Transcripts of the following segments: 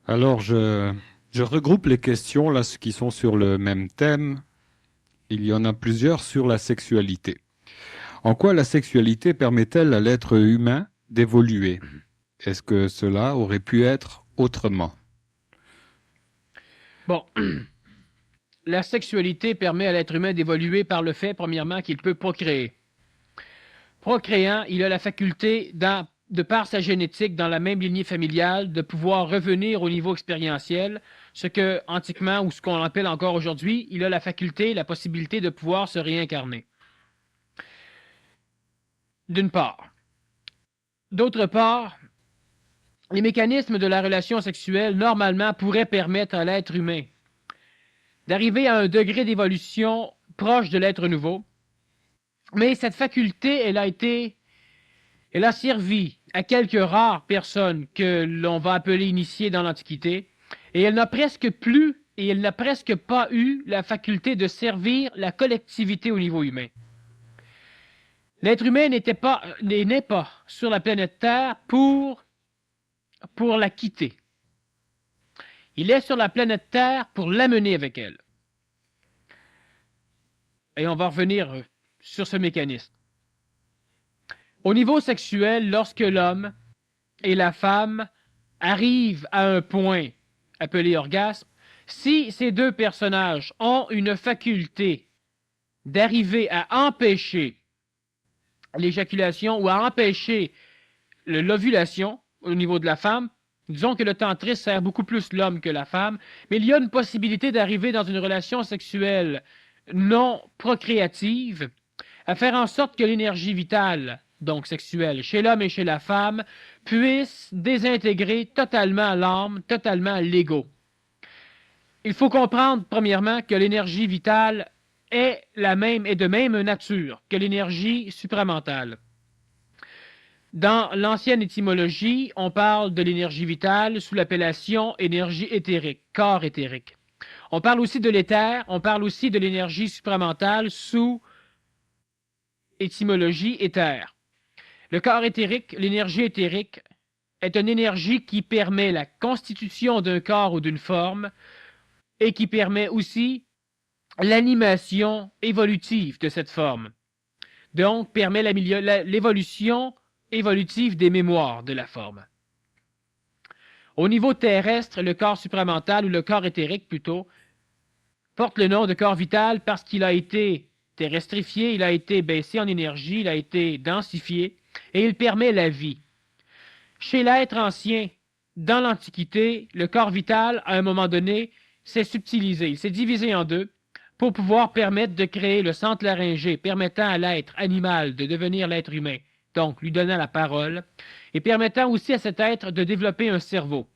Alors, je regroupe les questions là, qui sont sur le même thème. Il y en a plusieurs sur la sexualité. En quoi la sexualité permet-elle à l'être humain d'évoluer? Est-ce que cela aurait pu être autrement? Bon, la sexualité permet à l'être humain d'évoluer par le fait, premièrement, qu'il peut procréer. Procréant, il a la faculté, de par sa génétique, dans la même lignée familiale, de pouvoir revenir au niveau expérientiel, ce que, antiquement, ou ce qu'on appelle encore aujourd'hui, il a la faculté, la possibilité de pouvoir se réincarner. D'une part. D'autre part, les mécanismes de la relation sexuelle, normalement, pourraient permettre à l'être humain d'arriver à un degré d'évolution proche de l'être nouveau, mais cette faculté, elle a servi à quelques rares personnes que l'on va appeler initiées dans l'Antiquité, et elle n'a presque plus et elle n'a presque pas eu la faculté de servir la collectivité au niveau humain. L'être humain n'est pas sur la planète Terre pour la quitter. Il est sur la planète Terre pour l'amener avec elle. Et on va revenir sur ce mécanisme. Au niveau sexuel, lorsque l'homme et la femme arrivent à un point appelé orgasme, si ces deux personnages ont une faculté d'arriver à empêcher l'éjaculation ou à empêcher l'ovulation au niveau de la femme, disons que le tantrisme sert beaucoup plus l'homme que la femme, mais il y a une possibilité d'arriver dans une relation sexuelle non procréative à faire en sorte que l'énergie vitale, donc sexuelle, chez l'homme et chez la femme, puisse désintégrer totalement l'âme, totalement l'ego. Il faut comprendre, premièrement, que l'énergie vitale est de même nature que l'énergie supramentale. Dans l'ancienne étymologie, on parle de l'énergie vitale sous l'appellation énergie éthérique, corps éthérique. On parle aussi de l'éther, on parle aussi de l'énergie supramentale sous étymologie éther. Le corps éthérique, l'énergie éthérique, est une énergie qui permet la constitution d'un corps ou d'une forme et qui permet aussi l'animation évolutive de cette forme. Donc, permet l'évolution évolutive des mémoires de la forme. Au niveau terrestre, le corps supramental, ou le corps éthérique plutôt, porte le nom de corps vital parce qu'il a été terrestrifié, il a été baissé en énergie, il a été densifié, et il permet la vie. Chez l'être ancien, dans l'Antiquité, le corps vital, à un moment donné, s'est subtilisé, il s'est divisé en deux pour pouvoir permettre de créer le centre laryngé, permettant à l'être animal de devenir l'être humain, donc lui donnant la parole, et permettant aussi à cet être de développer un cerveau.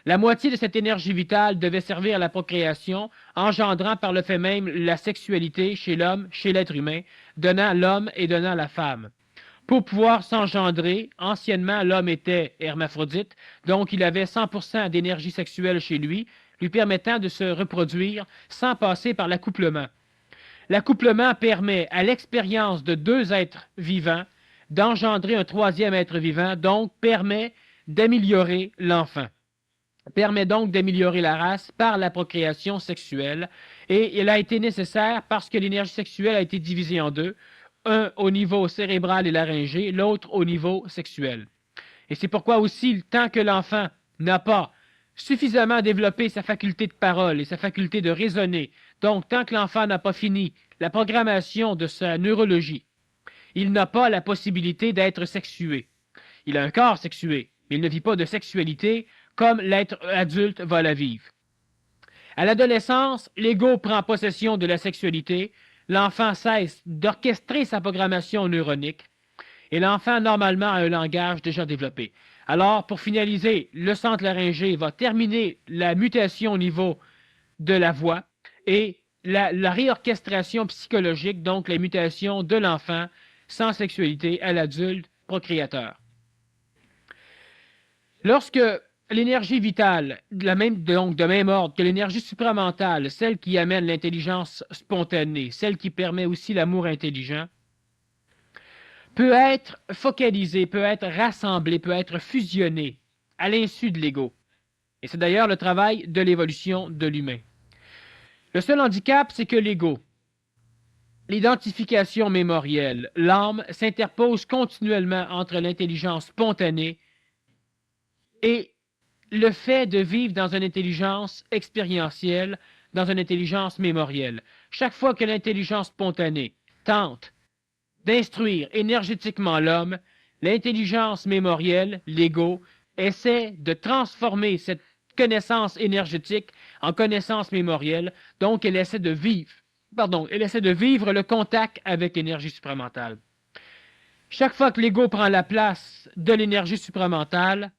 La moitié de cette énergie vitale devait servir à la procréation, engendrant par le fait même la sexualité chez l'homme, chez l'être humain, donnant l'homme et donnant la femme. Pour pouvoir s'engendrer, anciennement, l'homme était hermaphrodite, donc il avait 100% d'énergie sexuelle chez lui, lui permettant de se reproduire sans passer par l'accouplement. L'accouplement permet à l'expérience de deux êtres vivants d'engendrer un troisième être vivant, donc permet d'améliorer l'enfant. Permet donc d'améliorer la race par la procréation sexuelle, et il a été nécessaire parce que l'énergie sexuelle a été divisée en deux, un au niveau cérébral et laryngé, l'autre au niveau sexuel. Et c'est pourquoi aussi, tant que l'enfant n'a pas suffisamment développé sa faculté de parole et sa faculté de raisonner, donc tant que l'enfant n'a pas fini la programmation de sa neurologie, il n'a pas la possibilité d'être sexué. Il a un corps sexué, mais il ne vit pas de sexualité comme l'être adulte va la vivre. À l'adolescence, l'ego prend possession de la sexualité, l'enfant cesse d'orchestrer sa programmation neuronique, et l'enfant, normalement, a un langage déjà développé. Alors, pour finaliser, le centre laryngé va terminer la mutation au niveau de la voix et la réorchestration psychologique, donc la mutation de l'enfant sans sexualité à l'adulte procréateur. Lorsque l'énergie vitale, donc de même ordre que l'énergie supramentale, celle qui amène l'intelligence spontanée, celle qui permet aussi l'amour intelligent, peut être focalisée, peut être rassemblée, peut être fusionnée à l'insu de l'ego. Et c'est d'ailleurs le travail de l'évolution de l'humain. Le seul handicap, c'est que l'ego, l'identification mémorielle, l'âme s'interpose continuellement entre l'intelligence spontanée et le fait de vivre dans une intelligence expérientielle, dans une intelligence mémorielle. Chaque fois que l'intelligence spontanée tente d'instruire énergétiquement l'homme, l'intelligence mémorielle, l'ego, essaie de transformer cette connaissance énergétique en connaissance mémorielle, donc elle essaie de vivre le contact avec l'énergie supramentale. Chaque fois que l'ego prend la place de l'énergie supramentale,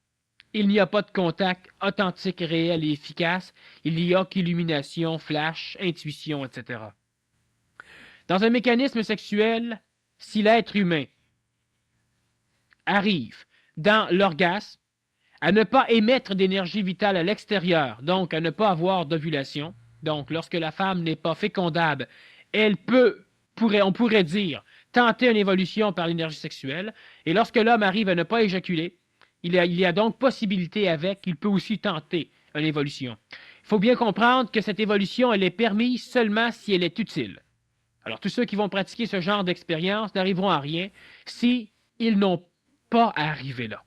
il n'y a pas de contact authentique, réel et efficace. Il n'y a qu'illumination, flash, intuition, etc. Dans un mécanisme sexuel, si l'être humain arrive dans l'orgasme à ne pas émettre d'énergie vitale à l'extérieur, donc à ne pas avoir d'ovulation, donc lorsque la femme n'est pas fécondable, on pourrait dire, tenter une évolution par l'énergie sexuelle, et lorsque l'homme arrive à ne pas éjaculer, il y a donc possibilité il peut aussi tenter une évolution. Il faut bien comprendre que cette évolution, elle est permise seulement si elle est utile. Alors, tous ceux qui vont pratiquer ce genre d'expérience n'arriveront à rien si ils n'ont pas à arriver là.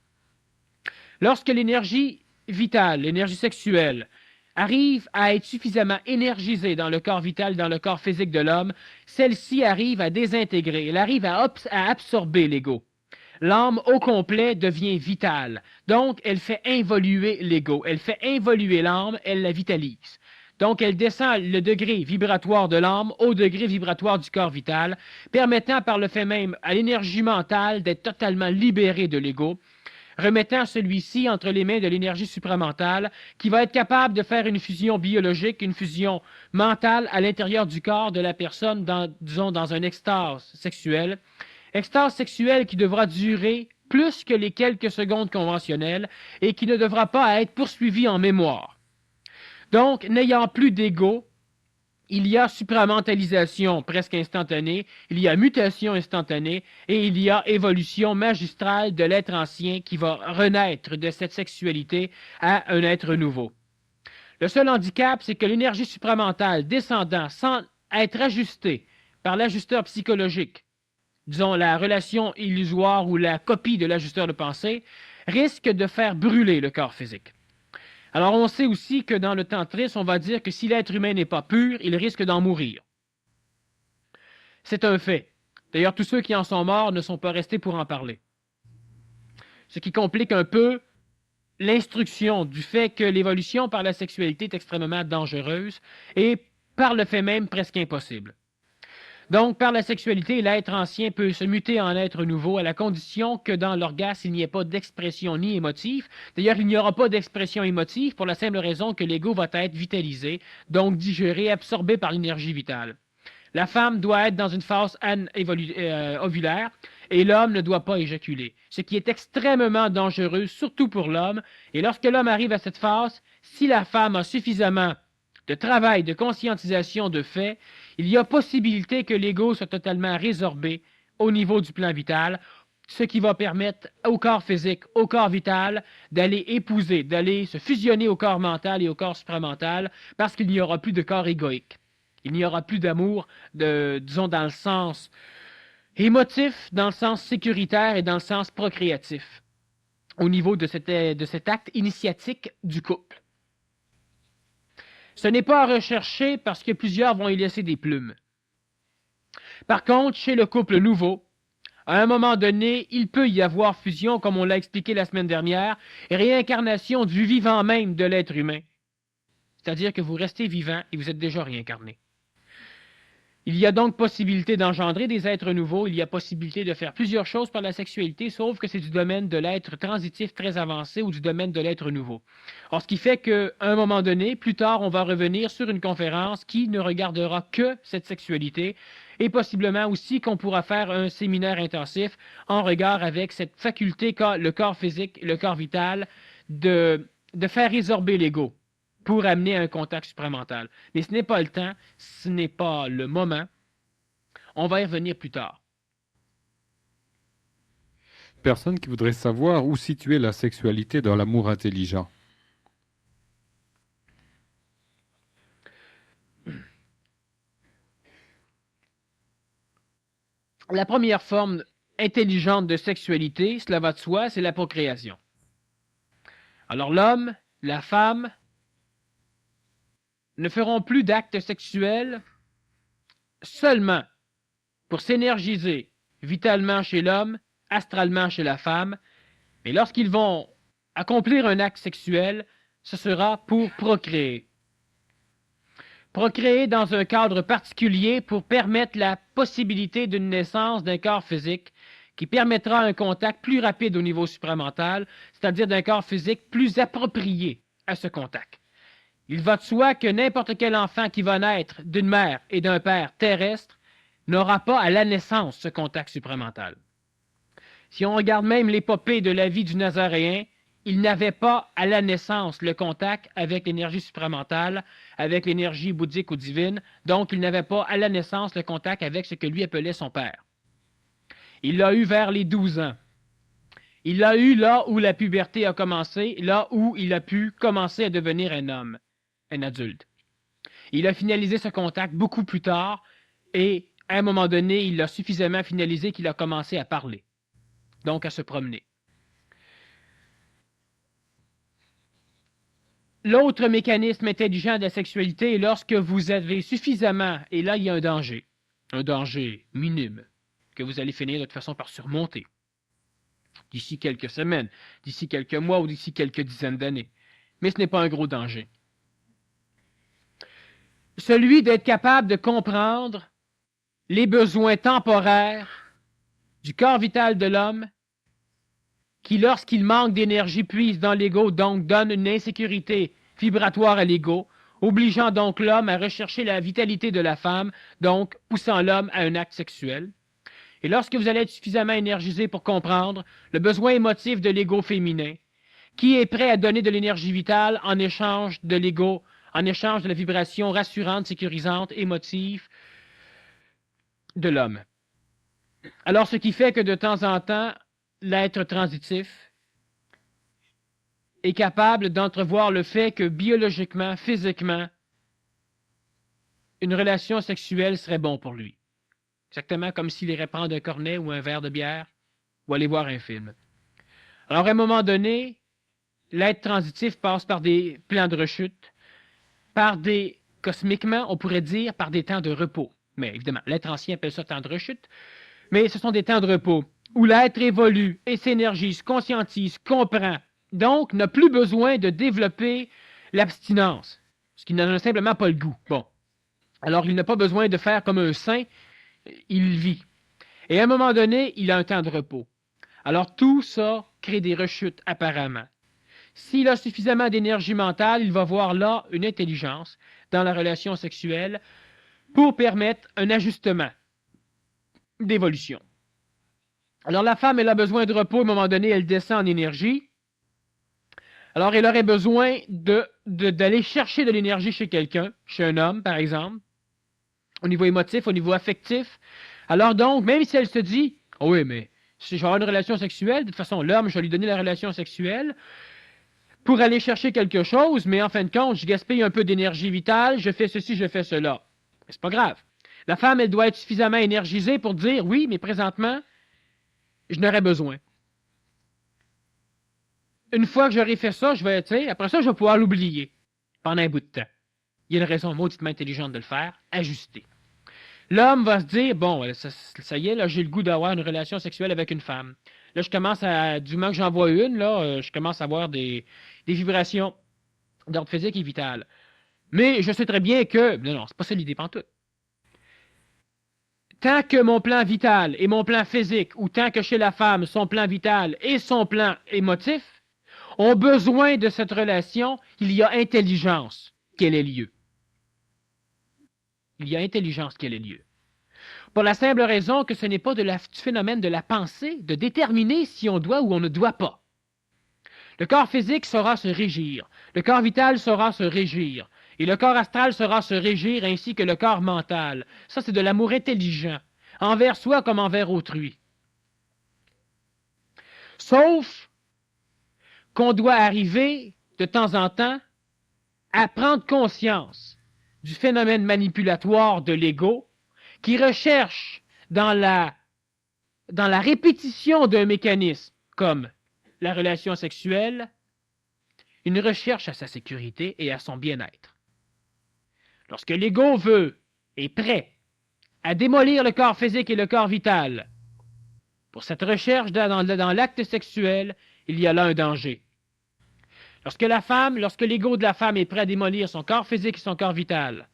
Lorsque l'énergie vitale, l'énergie sexuelle, arrive à être suffisamment énergisée dans le corps vital, dans le corps physique de l'homme, celle-ci arrive à désintégrer, elle arrive à absorber l'ego. L'âme au complet devient vitale. Donc, elle fait involuer l'ego. Elle fait involuer l'âme, elle la vitalise. Donc, elle descend le degré vibratoire de l'âme au degré vibratoire du corps vital, permettant par le fait même à l'énergie mentale d'être totalement libérée de l'ego, remettant celui-ci entre les mains de l'énergie supramentale qui va être capable de faire une fusion biologique, une fusion mentale à l'intérieur du corps de la personne, dans un extase sexuelle. Extase sexuelle qui devra durer plus que les quelques secondes conventionnelles et qui ne devra pas être poursuivie en mémoire. Donc, n'ayant plus d'ego, il y a supramentalisation presque instantanée, il y a mutation instantanée et il y a évolution magistrale de l'être ancien qui va renaître de cette sexualité à un être nouveau. Le seul handicap, c'est que l'énergie supramentale descendant sans être ajustée par l'ajusteur psychologique, disons la relation illusoire ou la copie de l'ajusteur de pensée, risque de faire brûler le corps physique. Alors, on sait aussi que dans le tantrisme, on va dire que si l'être humain n'est pas pur, il risque d'en mourir. C'est un fait. D'ailleurs, tous ceux qui en sont morts ne sont pas restés pour en parler. Ce qui complique un peu l'instruction du fait que l'évolution par la sexualité est extrêmement dangereuse et par le fait même presque impossible. Donc, par la sexualité, l'être ancien peut se muter en être nouveau à la condition que dans l'orgasme, il n'y ait pas d'expression ni émotive. D'ailleurs, il n'y aura pas d'expression émotive pour la simple raison que l'ego va être vitalisé, donc digéré, absorbé par l'énergie vitale. La femme doit être dans une phase ovulaire et l'homme ne doit pas éjaculer, ce qui est extrêmement dangereux, surtout pour l'homme. Et lorsque l'homme arrive à cette phase, si la femme a suffisamment de travail, de conscientisation de fait, il y a possibilité que l'ego soit totalement résorbé au niveau du plan vital, ce qui va permettre au corps physique, au corps vital, d'aller épouser, d'aller se fusionner au corps mental et au corps supramental, parce qu'il n'y aura plus de corps égoïque. Il n'y aura plus d'amour, disons, dans le sens émotif, dans le sens sécuritaire et dans le sens procréatif, au niveau de cet acte initiatique du couple. Ce n'est pas à rechercher parce que plusieurs vont y laisser des plumes. Par contre, chez le couple nouveau, à un moment donné, il peut y avoir fusion, comme on l'a expliqué la semaine dernière, et réincarnation du vivant même de l'être humain. C'est-à-dire que vous restez vivant et vous êtes déjà réincarné. Il y a donc possibilité d'engendrer des êtres nouveaux, il y a possibilité de faire plusieurs choses par la sexualité, sauf que c'est du domaine de l'être transitif très avancé ou du domaine de l'être nouveau. Alors, ce qui fait qu'à un moment donné, plus tard, on va revenir sur une conférence qui ne regardera que cette sexualité et possiblement aussi qu'on pourra faire un séminaire intensif en regard avec cette faculté qu'a le corps physique, le corps vital, de faire résorber l'ego pour amener un contact supramental. Mais ce n'est pas le temps, ce n'est pas le moment. On va y revenir plus tard. Personne qui voudrait savoir où situer la sexualité dans l'amour intelligent. La première forme intelligente de sexualité, cela va de soi, c'est la procréation. Alors l'homme, la femme ne feront plus d'actes sexuels seulement pour s'énergiser vitalement chez l'homme, astralement chez la femme, mais lorsqu'ils vont accomplir un acte sexuel, ce sera pour procréer. Procréer dans un cadre particulier pour permettre la possibilité d'une naissance d'un corps physique qui permettra un contact plus rapide au niveau supramental, c'est-à-dire d'un corps physique plus approprié à ce contact. Il va de soi que n'importe quel enfant qui va naître d'une mère et d'un père terrestre n'aura pas à la naissance ce contact supramental. Si on regarde même l'épopée de la vie du Nazaréen, il n'avait pas à la naissance le contact avec l'énergie supramentale, avec l'énergie bouddhique ou divine, donc il n'avait pas à la naissance le contact avec ce que lui appelait son père. Il l'a eu vers les 12 ans. Il l'a eu là où la puberté a commencé, là où il a pu commencer à devenir un homme, un adulte. Il a finalisé ce contact beaucoup plus tard et à un moment donné, il l'a suffisamment finalisé qu'il a commencé à parler, donc à se promener. L'autre mécanisme intelligent de la sexualité est lorsque vous avez suffisamment, et là il y a un danger minime, que vous allez finir de toute façon par surmonter, d'ici quelques semaines, d'ici quelques mois ou d'ici quelques dizaines d'années. Mais ce n'est pas un gros danger. Celui d'être capable de comprendre les besoins temporaires du corps vital de l'homme qui, lorsqu'il manque d'énergie, puise dans l'ego, donc donne une insécurité vibratoire à l'ego, obligeant donc l'homme à rechercher la vitalité de la femme, donc poussant l'homme à un acte sexuel. Et lorsque vous allez être suffisamment énergisé pour comprendre le besoin émotif de l'ego féminin, qui est prêt à donner de l'énergie vitale en échange de l'ego, en échange de la vibration rassurante, sécurisante, émotive de l'homme. Alors, ce qui fait que de temps en temps, l'être transitif est capable d'entrevoir le fait que biologiquement, physiquement, une relation sexuelle serait bon pour lui. Exactement comme s'il irait prendre un cornet ou un verre de bière ou aller voir un film. Alors, à un moment donné, l'être transitif passe par des plans de rechute, cosmiquement, on pourrait dire, par des temps de repos. Mais évidemment, l'être ancien appelle ça temps de rechute, mais ce sont des temps de repos où l'être évolue et s'énergise, conscientise, comprend, donc n'a plus besoin de développer l'abstinence, parce qu'il n'en a simplement pas le goût. Bon. Alors, il n'a pas besoin de faire comme un saint, il vit. Et à un moment donné, il a un temps de repos. Alors, tout ça crée des rechutes, apparemment. S'il a suffisamment d'énergie mentale, il va voir là une intelligence dans la relation sexuelle pour permettre un ajustement d'évolution. Alors, la femme, elle a besoin de repos, à un moment donné, elle descend en énergie. Alors, elle aurait besoin d'aller chercher de l'énergie chez quelqu'un, chez un homme, par exemple, au niveau émotif, au niveau affectif. Alors donc, même si elle se dit, « Oh oui, mais si je vais avoir une relation sexuelle, de toute façon, l'homme, je vais lui donner la relation sexuelle pour aller chercher quelque chose, mais en fin de compte, je gaspille un peu d'énergie vitale, je fais ceci, je fais cela. » C'est pas grave. La femme, elle doit être suffisamment énergisée pour dire, « Oui, mais présentement, je n'aurais besoin. » Une fois que j'aurai fait ça, après ça, je vais pouvoir l'oublier pendant un bout de temps. Il y a une raison mauditement intelligente de le faire, ajuster. L'homme va se dire, bon, ça y est, là, j'ai le goût d'avoir une relation sexuelle avec une femme. Là, du moment que j'en vois une, là, je commence à avoir des vibrations d'ordre physique et vital. Mais je sais très bien que, non, c'est pas ça l'idée pantoute. Tant que mon plan vital et mon plan physique, ou tant que chez la femme, son plan vital et son plan émotif, ont besoin de cette relation, il y a intelligence qu'elle ait lieu. Il y a intelligence qu'elle ait lieu. Pour la simple raison que ce n'est pas du phénomène de la pensée de déterminer si on doit ou on ne doit pas. Le corps physique saura se régir, le corps vital saura se régir, et le corps astral saura se régir ainsi que le corps mental. Ça, c'est de l'amour intelligent, envers soi comme envers autrui. Sauf qu'on doit arriver, de temps en temps, à prendre conscience du phénomène manipulatoire de l'ego qui recherche dans la dans la répétition d'un mécanisme, comme la relation sexuelle, une recherche à sa sécurité et à son bien-être. Lorsque l'ego veut, est prêt à démolir le corps physique et le corps vital, pour cette recherche dans l'acte sexuel, il y a là un danger. Lorsque l'ego de la femme est prêt à démolir son corps physique et son corps vital,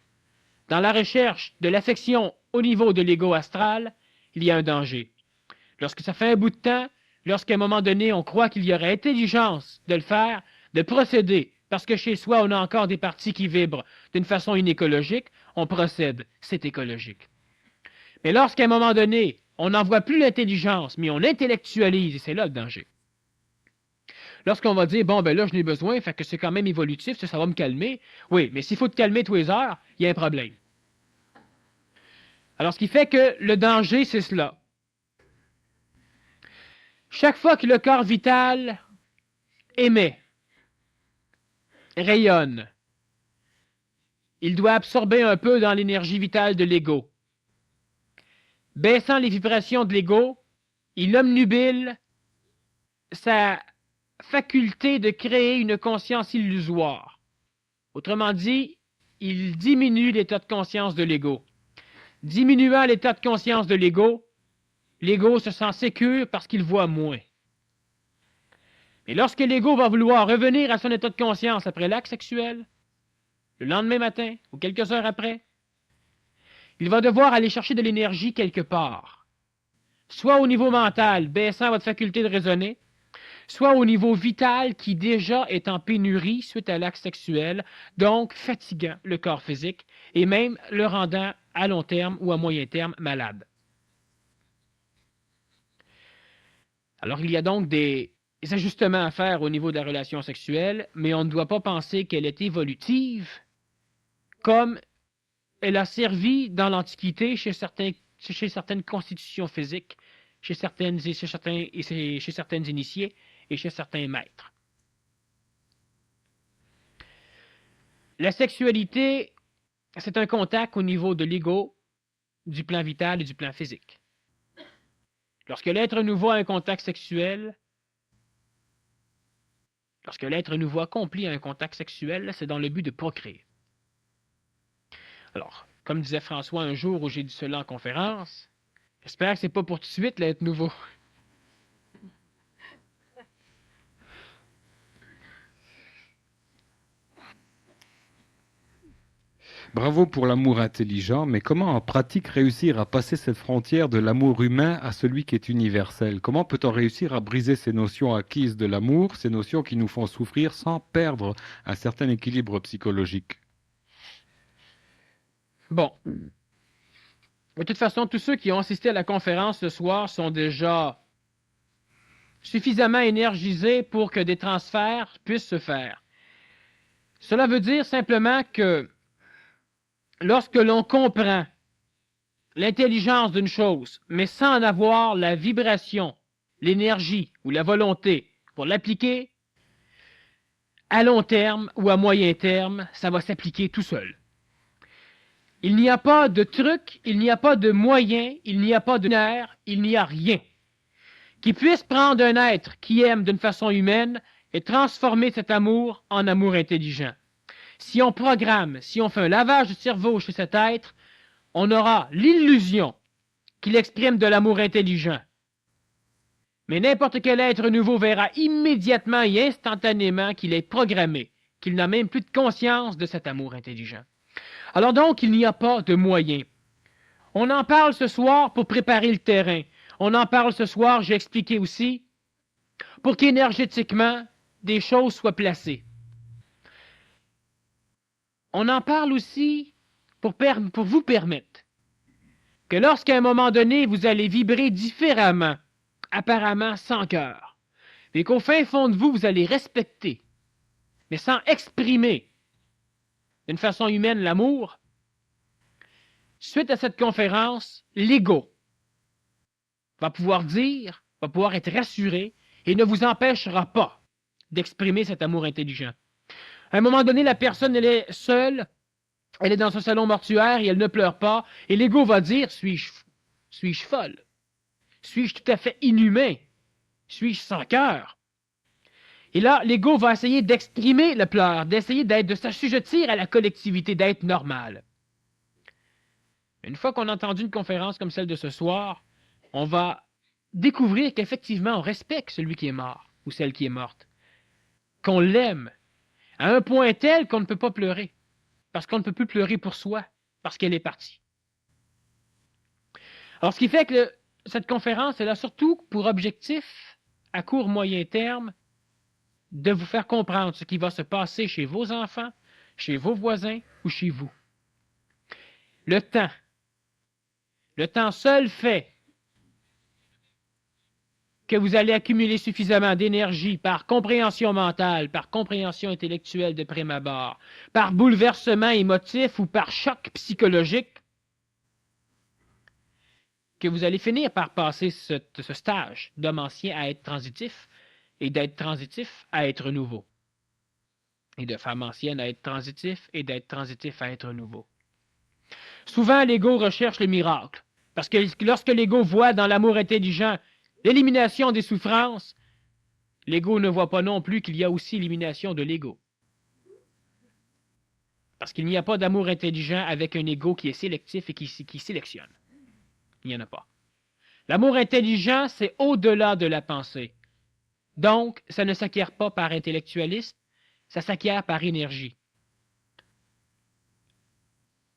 dans la recherche de l'affection au niveau de l'ego astral, il y a un danger. Lorsque ça fait un bout de temps, lorsqu'à un moment donné, on croit qu'il y aurait intelligence de le faire, de procéder, parce que chez soi, on a encore des parties qui vibrent d'une façon inécologique, on procède, c'est écologique. Mais lorsqu'à un moment donné, on n'en voit plus l'intelligence, mais on l'intellectualise, et c'est là le danger. Lorsqu'on va dire, bon, ben là, je n'ai besoin, fait que c'est quand même évolutif, ça va me calmer. Oui, mais s'il faut te calmer tous les heures, il y a un problème. Alors, ce qui fait que le danger, c'est cela. Chaque fois que le corps vital émet, rayonne, il doit absorber un peu dans l'énergie vitale de l'ego. Baissant les vibrations de l'ego, il obnubile sa faculté de créer une conscience illusoire. Autrement dit, il diminue l'état de conscience de l'ego. Diminuant l'état de conscience de l'ego se sent sécure parce qu'il voit moins. Mais lorsque l'ego va vouloir revenir à son état de conscience après l'acte sexuel, le lendemain matin ou quelques heures après, il va devoir aller chercher de l'énergie quelque part. Soit au niveau mental, baissant votre faculté de raisonner, soit au niveau vital qui déjà est en pénurie suite à l'acte sexuel, donc fatiguant le corps physique et même le rendant à long terme ou à moyen terme malade. Alors il y a donc des ajustements à faire au niveau de la relation sexuelle, mais on ne doit pas penser qu'elle est évolutive comme elle a servi dans l'Antiquité chez certaines constitutions physiques, chez certaines initiés et chez certains maîtres. La sexualité, c'est un contact au niveau de l'ego, du plan vital et du plan physique. Lorsque l'être nouveau a un contact sexuel, lorsque l'être nouveau accomplit un contact sexuel, c'est dans le but de procréer. Alors, comme disait François un jour où j'ai dit cela en conférence, j'espère que c'est pas pour tout de suite l'être nouveau. Bravo pour l'amour intelligent, mais comment en pratique réussir à passer cette frontière de l'amour humain à celui qui est universel? Comment peut-on réussir à briser ces notions acquises de l'amour, ces notions qui nous font souffrir sans perdre un certain équilibre psychologique? Bon. De toute façon, tous ceux qui ont assisté à la conférence ce soir sont déjà suffisamment énergisés pour que des transferts puissent se faire. Cela veut dire simplement que lorsque l'on comprend l'intelligence d'une chose, mais sans en avoir la vibration, l'énergie ou la volonté pour l'appliquer, à long terme ou à moyen terme, ça va s'appliquer tout seul. Il n'y a pas de truc, il n'y a pas de moyen, il n'y a pas de nerf, il n'y a rien qui puisse prendre un être qui aime d'une façon humaine et transformer cet amour en amour intelligent. Si on programme, si on fait un lavage du cerveau chez cet être, on aura l'illusion qu'il exprime de l'amour intelligent. Mais n'importe quel être nouveau verra immédiatement et instantanément qu'il est programmé, qu'il n'a même plus de conscience de cet amour intelligent. Alors donc, il n'y a pas de moyen. On en parle ce soir pour préparer le terrain. On en parle ce soir, j'ai expliqué aussi, pour qu'énergétiquement, des choses soient placées. On en parle aussi pour vous permettre que lorsqu'à un moment donné, vous allez vibrer différemment, apparemment sans cœur, mais qu'au fin fond de vous, vous allez respecter, mais sans exprimer d'une façon humaine l'amour, suite à cette conférence, l'ego va pouvoir être rassuré et ne vous empêchera pas d'exprimer cet amour intelligent. À un moment donné, la personne, elle est seule, elle est dans son salon mortuaire et elle ne pleure pas, et l'ego va dire, suis-je folle? Suis-je tout à fait inhumain? Suis-je sans cœur? Et là, l'ego va essayer d'exprimer le pleur, de s'assujettir à la collectivité, d'être normal. Une fois qu'on a entendu une conférence comme celle de ce soir, on va découvrir qu'effectivement, on respecte celui qui est mort ou celle qui est morte, qu'on l'aime, à un point tel qu'on ne peut pas pleurer, parce qu'on ne peut plus pleurer pour soi, parce qu'elle est partie. Alors, ce qui fait que cette conférence, elle a surtout pour objectif, à court moyen terme, de vous faire comprendre ce qui va se passer chez vos enfants, chez vos voisins ou chez vous. Le temps seul fait que vous allez accumuler suffisamment d'énergie par compréhension mentale, par compréhension intellectuelle de prime abord, par bouleversement émotif ou par choc psychologique, que vous allez finir par passer ce stage d'homme ancien à être transitif, et d'être transitif à être nouveau. Et de femme ancienne à être transitif, et d'être transitif à être nouveau. Souvent, l'ego recherche le miracle, parce que lorsque l'ego voit dans l'amour intelligent l'élimination des souffrances, l'ego ne voit pas non plus qu'il y a aussi l'élimination de l'ego. Parce qu'il n'y a pas d'amour intelligent avec un ego qui est sélectif et qui sélectionne. Il n'y en a pas. L'amour intelligent, c'est au-delà de la pensée. Donc, ça ne s'acquiert pas par intellectualisme, ça s'acquiert par énergie.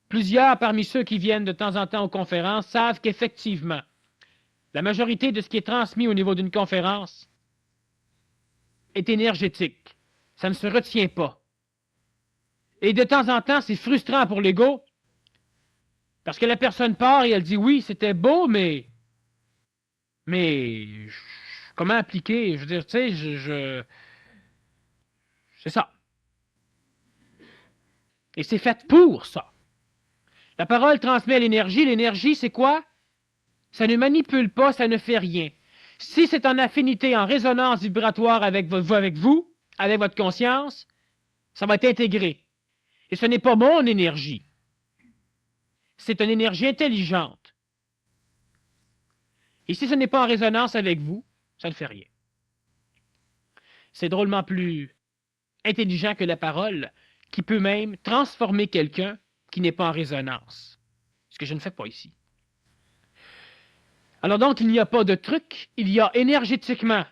Plusieurs parmi ceux qui viennent de temps en temps aux conférences savent qu'effectivement, la majorité de ce qui est transmis au niveau d'une conférence est énergétique. Ça ne se retient pas. Et de temps en temps, c'est frustrant pour l'ego, parce que la personne part et elle dit oui, c'était beau, mais comment appliquer? Je veux dire, tu sais, c'est ça. Et c'est fait pour ça. La parole transmet l'énergie. L'énergie, c'est quoi? Ça ne manipule pas, ça ne fait rien. Si c'est en affinité, en résonance vibratoire avec vous, avec votre conscience, ça va être intégré. Et ce n'est pas mon énergie. C'est une énergie intelligente. Et si ce n'est pas en résonance avec vous, ça ne fait rien. C'est drôlement plus intelligent que la parole, qui peut même transformer quelqu'un qui n'est pas en résonance. Ce que je ne fais pas ici. Alors donc, il n'y a pas de truc, il y a énergétiquement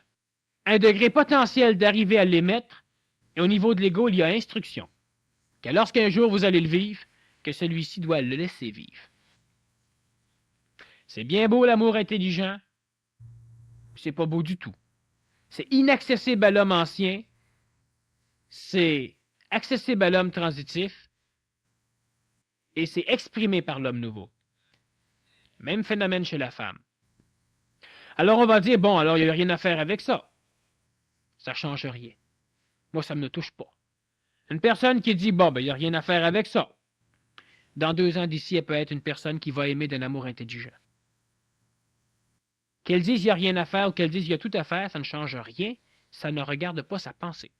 un degré potentiel d'arriver à l'émettre, et au niveau de l'ego, il y a instruction. Que lorsqu'un jour vous allez le vivre, que celui-ci doit le laisser vivre. C'est bien beau l'amour intelligent, c'est pas beau du tout. C'est inaccessible à l'homme ancien, c'est accessible à l'homme transitif, et c'est exprimé par l'homme nouveau. Même phénomène chez la femme. Alors on va dire, bon, alors il n'y a rien à faire avec ça. Ça ne change rien. Moi, ça ne me touche pas. Une personne qui dit, bon, ben, il n'y a rien à faire avec ça. Dans 2 ans d'ici, elle peut être une personne qui va aimer d'un amour intelligent. Qu'elle dise, il n'y a rien à faire ou qu'elle dise, il y a tout à faire, ça ne change rien. Ça ne regarde pas sa pensée.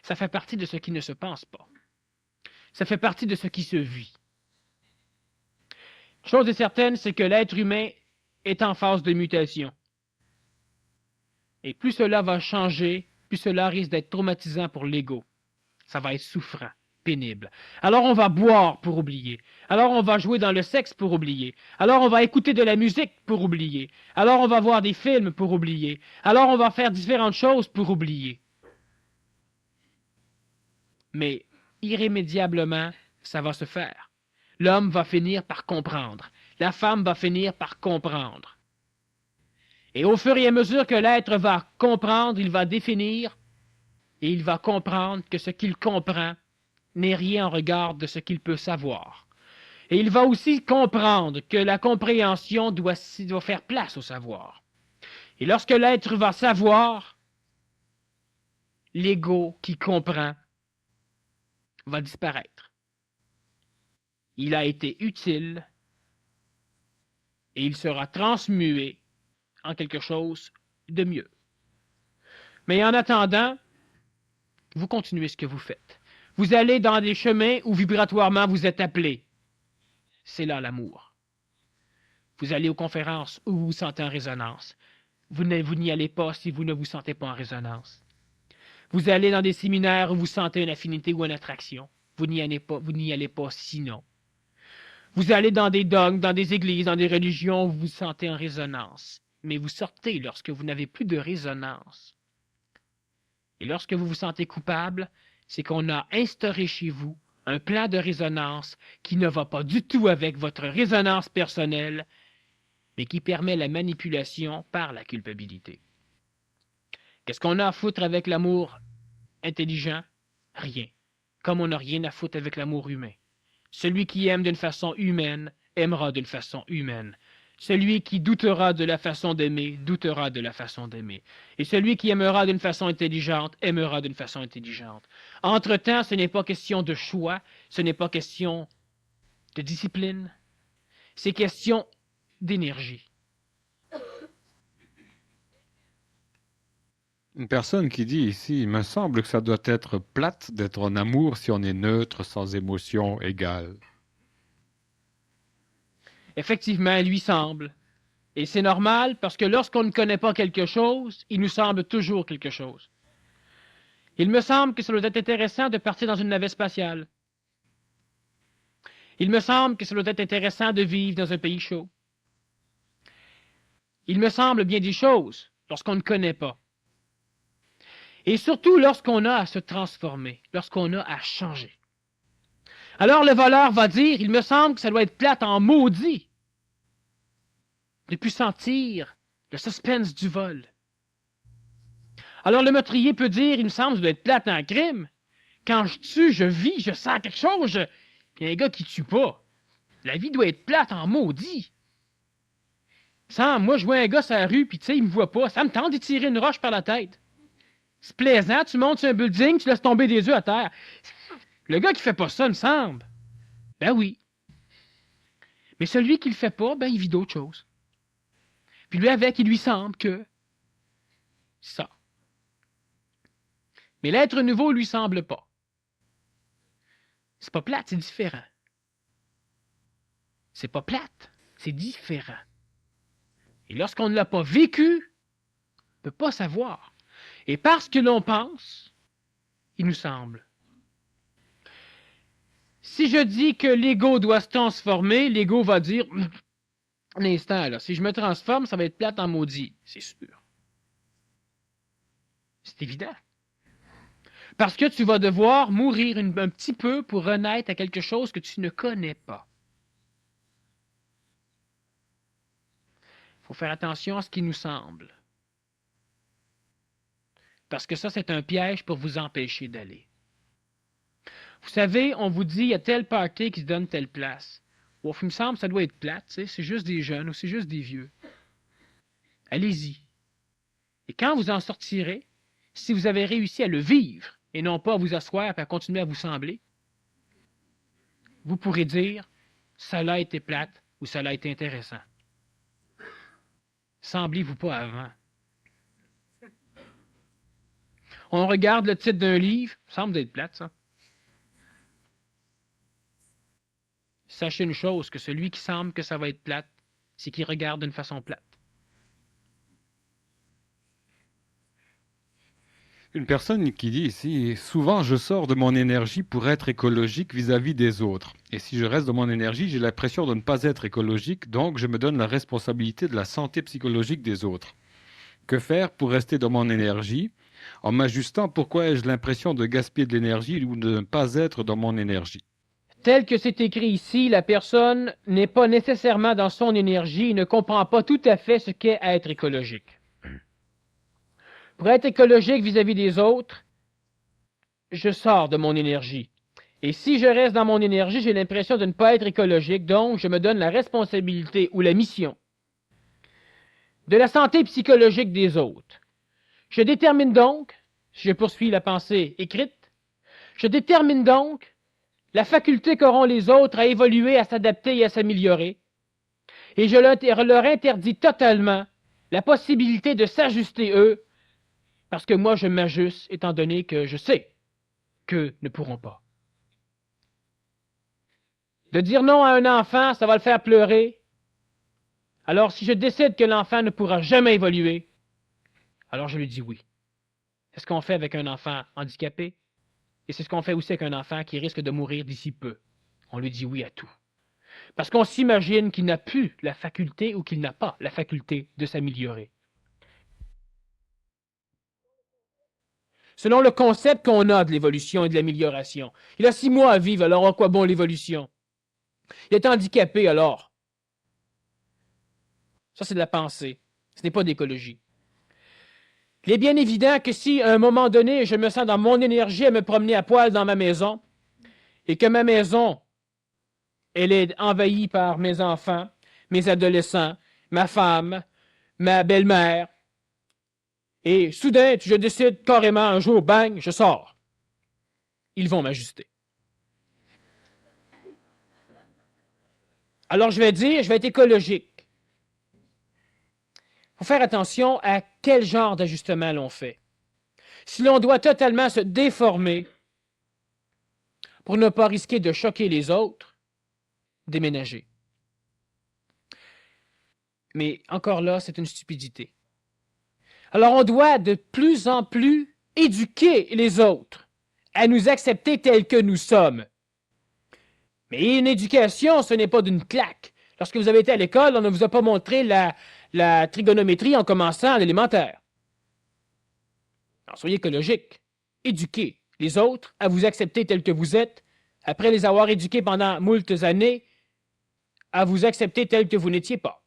Ça fait partie de ce qui ne se pense pas. Ça fait partie de ce qui se vit. Chose est certaine, c'est que l'être humain est en phase de mutation. Et plus cela va changer, plus cela risque d'être traumatisant pour l'ego. Ça va être souffrant, pénible. Alors on va boire pour oublier. Alors on va jouer dans le sexe pour oublier. Alors on va écouter de la musique pour oublier. Alors on va voir des films pour oublier. Alors on va faire différentes choses pour oublier. Mais irrémédiablement, ça va se faire. L'homme va finir par comprendre. La femme va finir par comprendre. Et au fur et à mesure que l'être va comprendre, il va définir et il va comprendre que ce qu'il comprend n'est rien en regard de ce qu'il peut savoir. Et il va aussi comprendre que la compréhension doit faire place au savoir. Et lorsque l'être va savoir, l'ego qui comprend va disparaître. Il a été utile et il sera transmué en quelque chose de mieux. Mais en attendant, vous continuez ce que vous faites. Vous allez dans des chemins où vibratoirement vous êtes appelé. C'est là l'amour. Vous allez aux conférences où vous vous sentez en résonance. Vous n'y allez pas si vous ne vous sentez pas en résonance. Vous allez dans des séminaires où vous sentez une affinité ou une attraction. Vous n'y allez pas sinon. Vous allez dans des dogmes, dans des églises, dans des religions où vous vous sentez en résonance. Mais vous sortez lorsque vous n'avez plus de résonance. Et lorsque vous vous sentez coupable, c'est qu'on a instauré chez vous un plan de résonance qui ne va pas du tout avec votre résonance personnelle, mais qui permet la manipulation par la culpabilité. Qu'est-ce qu'on a à foutre avec l'amour intelligent? Rien. Comme on n'a rien à foutre avec l'amour humain. Celui qui aime d'une façon humaine aimera d'une façon humaine. Celui qui doutera de la façon d'aimer doutera de la façon d'aimer. Et celui qui aimera d'une façon intelligente aimera d'une façon intelligente. Entre-temps, ce n'est pas question de choix, ce n'est pas question de discipline, c'est question d'énergie. Une personne qui dit ici, il me semble que ça doit être plate d'être en amour si on est neutre, sans émotion égale. Effectivement, il lui semble. Et c'est normal parce que lorsqu'on ne connaît pas quelque chose, il nous semble toujours quelque chose. Il me semble que ça doit être intéressant de partir dans une navette spatiale. Il me semble que ça doit être intéressant de vivre dans un pays chaud. Il me semble bien des choses lorsqu'on ne connaît pas. Et surtout lorsqu'on a à se transformer, lorsqu'on a à changer. Alors le voleur va dire, il me semble que ça doit être plate en maudit. De plus sentir le suspense du vol. Alors le meurtrier peut dire, il me semble que ça doit être plate en crime. Quand je tue, je vis, je sens quelque chose. Il y a un gars qui tue pas. La vie doit être plate en maudit. Moi, je vois un gars sur la rue, puis tu sais, il me voit pas. Ça me tente d'y tirer une roche par la tête. C'est plaisant, tu montes sur un building, tu laisses tomber des œufs à terre. Le gars qui fait pas ça, me semble. Ben oui. Mais celui qui le fait pas, ben il vit d'autres choses. Puis lui avec, il lui semble que ça. Mais l'être nouveau lui semble pas. C'est pas plate, c'est différent. C'est pas plate, c'est différent. Et lorsqu'on ne l'a pas vécu, on ne peut pas savoir. Et parce que l'on pense, il nous semble. Si je dis que l'ego doit se transformer, l'ego va dire, un instant, là, si je me transforme, ça va être plate en maudit. C'est sûr. C'est évident. Parce que tu vas devoir mourir un petit peu pour renaître à quelque chose que tu ne connais pas. Il faut faire attention à ce qui nous semble. Parce que ça, c'est un piège pour vous empêcher d'aller. Vous savez, on vous dit, il y a tel party qui se donne telle place. Bon, il me semble que ça doit être plate, c'est juste des jeunes ou c'est juste des vieux. Allez-y. Et quand vous en sortirez, si vous avez réussi à le vivre et non pas à vous asseoir et à continuer à vous sembler, vous pourrez dire, ça a été plate ou ça a été intéressant. Semblez-vous pas avant. On regarde le titre d'un livre, semble être plate, ça. Sachez une chose, que celui qui semble que ça va être plate, c'est qu'il regarde d'une façon plate. Une personne qui dit ici, souvent je sors de mon énergie pour être écologique vis-à-vis des autres. Et si je reste dans mon énergie, j'ai l'impression de ne pas être écologique, donc je me donne la responsabilité de la santé psychologique des autres. Que faire pour rester dans mon énergie? En m'ajustant, pourquoi ai-je l'impression de gaspiller de l'énergie ou de ne pas être dans mon énergie? Tel que c'est écrit ici, la personne n'est pas nécessairement dans son énergie et ne comprend pas tout à fait ce qu'est être écologique. Pour être écologique vis-à-vis des autres, je sors de mon énergie. Et si je reste dans mon énergie, j'ai l'impression de ne pas être écologique, donc je me donne la responsabilité ou la mission de la santé psychologique des autres. Je détermine donc, si je poursuis la pensée écrite, je détermine donc la faculté qu'auront les autres à évoluer, à s'adapter et à s'améliorer. Et je leur interdis totalement la possibilité de s'ajuster eux, parce que moi je m'ajuste étant donné que je sais qu'eux ne pourront pas. De dire non à un enfant, ça va le faire pleurer. Alors, si je décide que l'enfant ne pourra jamais évoluer, alors je lui dis oui. C'est ce qu'on fait avec un enfant handicapé, et c'est ce qu'on fait aussi avec un enfant qui risque de mourir d'ici peu. On lui dit oui à tout. Parce qu'on s'imagine qu'il n'a plus la faculté ou qu'il n'a pas la faculté de s'améliorer. Selon le concept qu'on a de l'évolution et de l'amélioration. Il a 6 mois à vivre, alors à quoi bon l'évolution? Il est handicapé, alors. Ça, c'est de la pensée. Ce n'est pas d'écologie. Il est bien évident que si, à un moment donné, je me sens dans mon énergie à me promener à poil dans ma maison, et que ma maison, elle est envahie par mes enfants, mes adolescents, ma femme, ma belle-mère, et soudain, je décide carrément un jour, bang, je sors. Ils vont m'ajuster. Alors je vais être écologique. Il faut faire attention à quel genre d'ajustement l'on fait. Si l'on doit totalement se déformer pour ne pas risquer de choquer les autres, déménager. Mais encore là, c'est une stupidité. Alors on doit de plus en plus éduquer les autres à nous accepter tels que nous sommes. Mais une éducation, ce n'est pas d'une claque. Lorsque vous avez été à l'école, on ne vous a pas montré la trigonométrie en commençant à l'élémentaire. Alors soyez écologique. Éduquez les autres à vous accepter tels que vous êtes, après les avoir éduqués pendant moultes années, à vous accepter tels que vous n'étiez pas.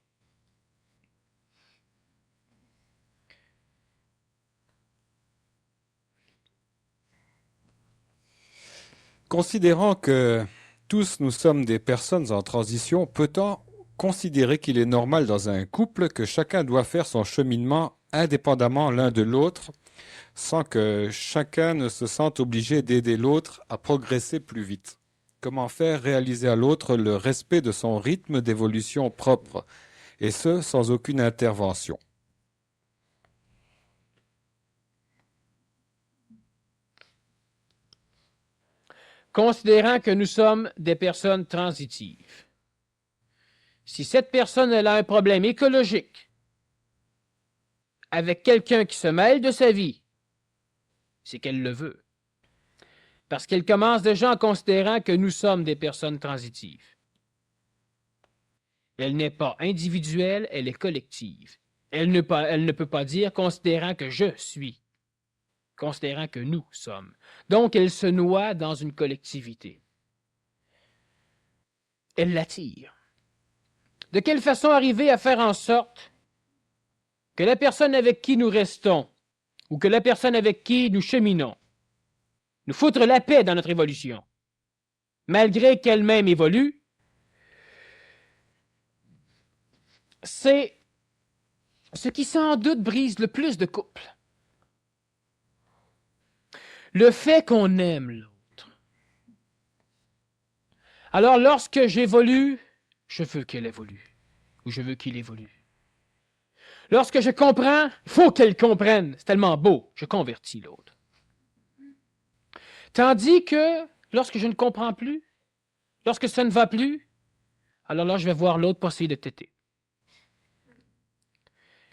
Considérant que tous nous sommes des personnes en transition, peut-on considérer qu'il est normal dans un couple que chacun doit faire son cheminement indépendamment l'un de l'autre, sans que chacun ne se sente obligé d'aider l'autre à progresser plus vite? Comment faire réaliser à l'autre le respect de son rythme d'évolution propre, et ce, sans aucune intervention? Considérant que nous sommes des personnes transitives. Si cette personne elle a un problème écologique avec quelqu'un qui se mêle de sa vie, c'est qu'elle le veut. Parce qu'elle commence déjà en considérant que nous sommes des personnes transitives. Elle n'est pas individuelle, elle est collective. Elle ne peut pas dire considérant que je suis, considérant que nous sommes. Donc, elle se noie dans une collectivité. Elle l'attire. De quelle façon arriver à faire en sorte que la personne avec qui nous restons ou que la personne avec qui nous cheminons nous foutre la paix dans notre évolution, malgré qu'elle-même évolue, c'est ce qui sans doute brise le plus de couples. Le fait qu'on aime l'autre. Alors lorsque j'évolue, je veux qu'elle évolue, ou je veux qu'il évolue. Lorsque je comprends, il faut qu'elle comprenne. C'est tellement beau, je convertis l'autre. Tandis que lorsque je ne comprends plus, lorsque ça ne va plus, alors là, je vais voir l'autre passer de téter.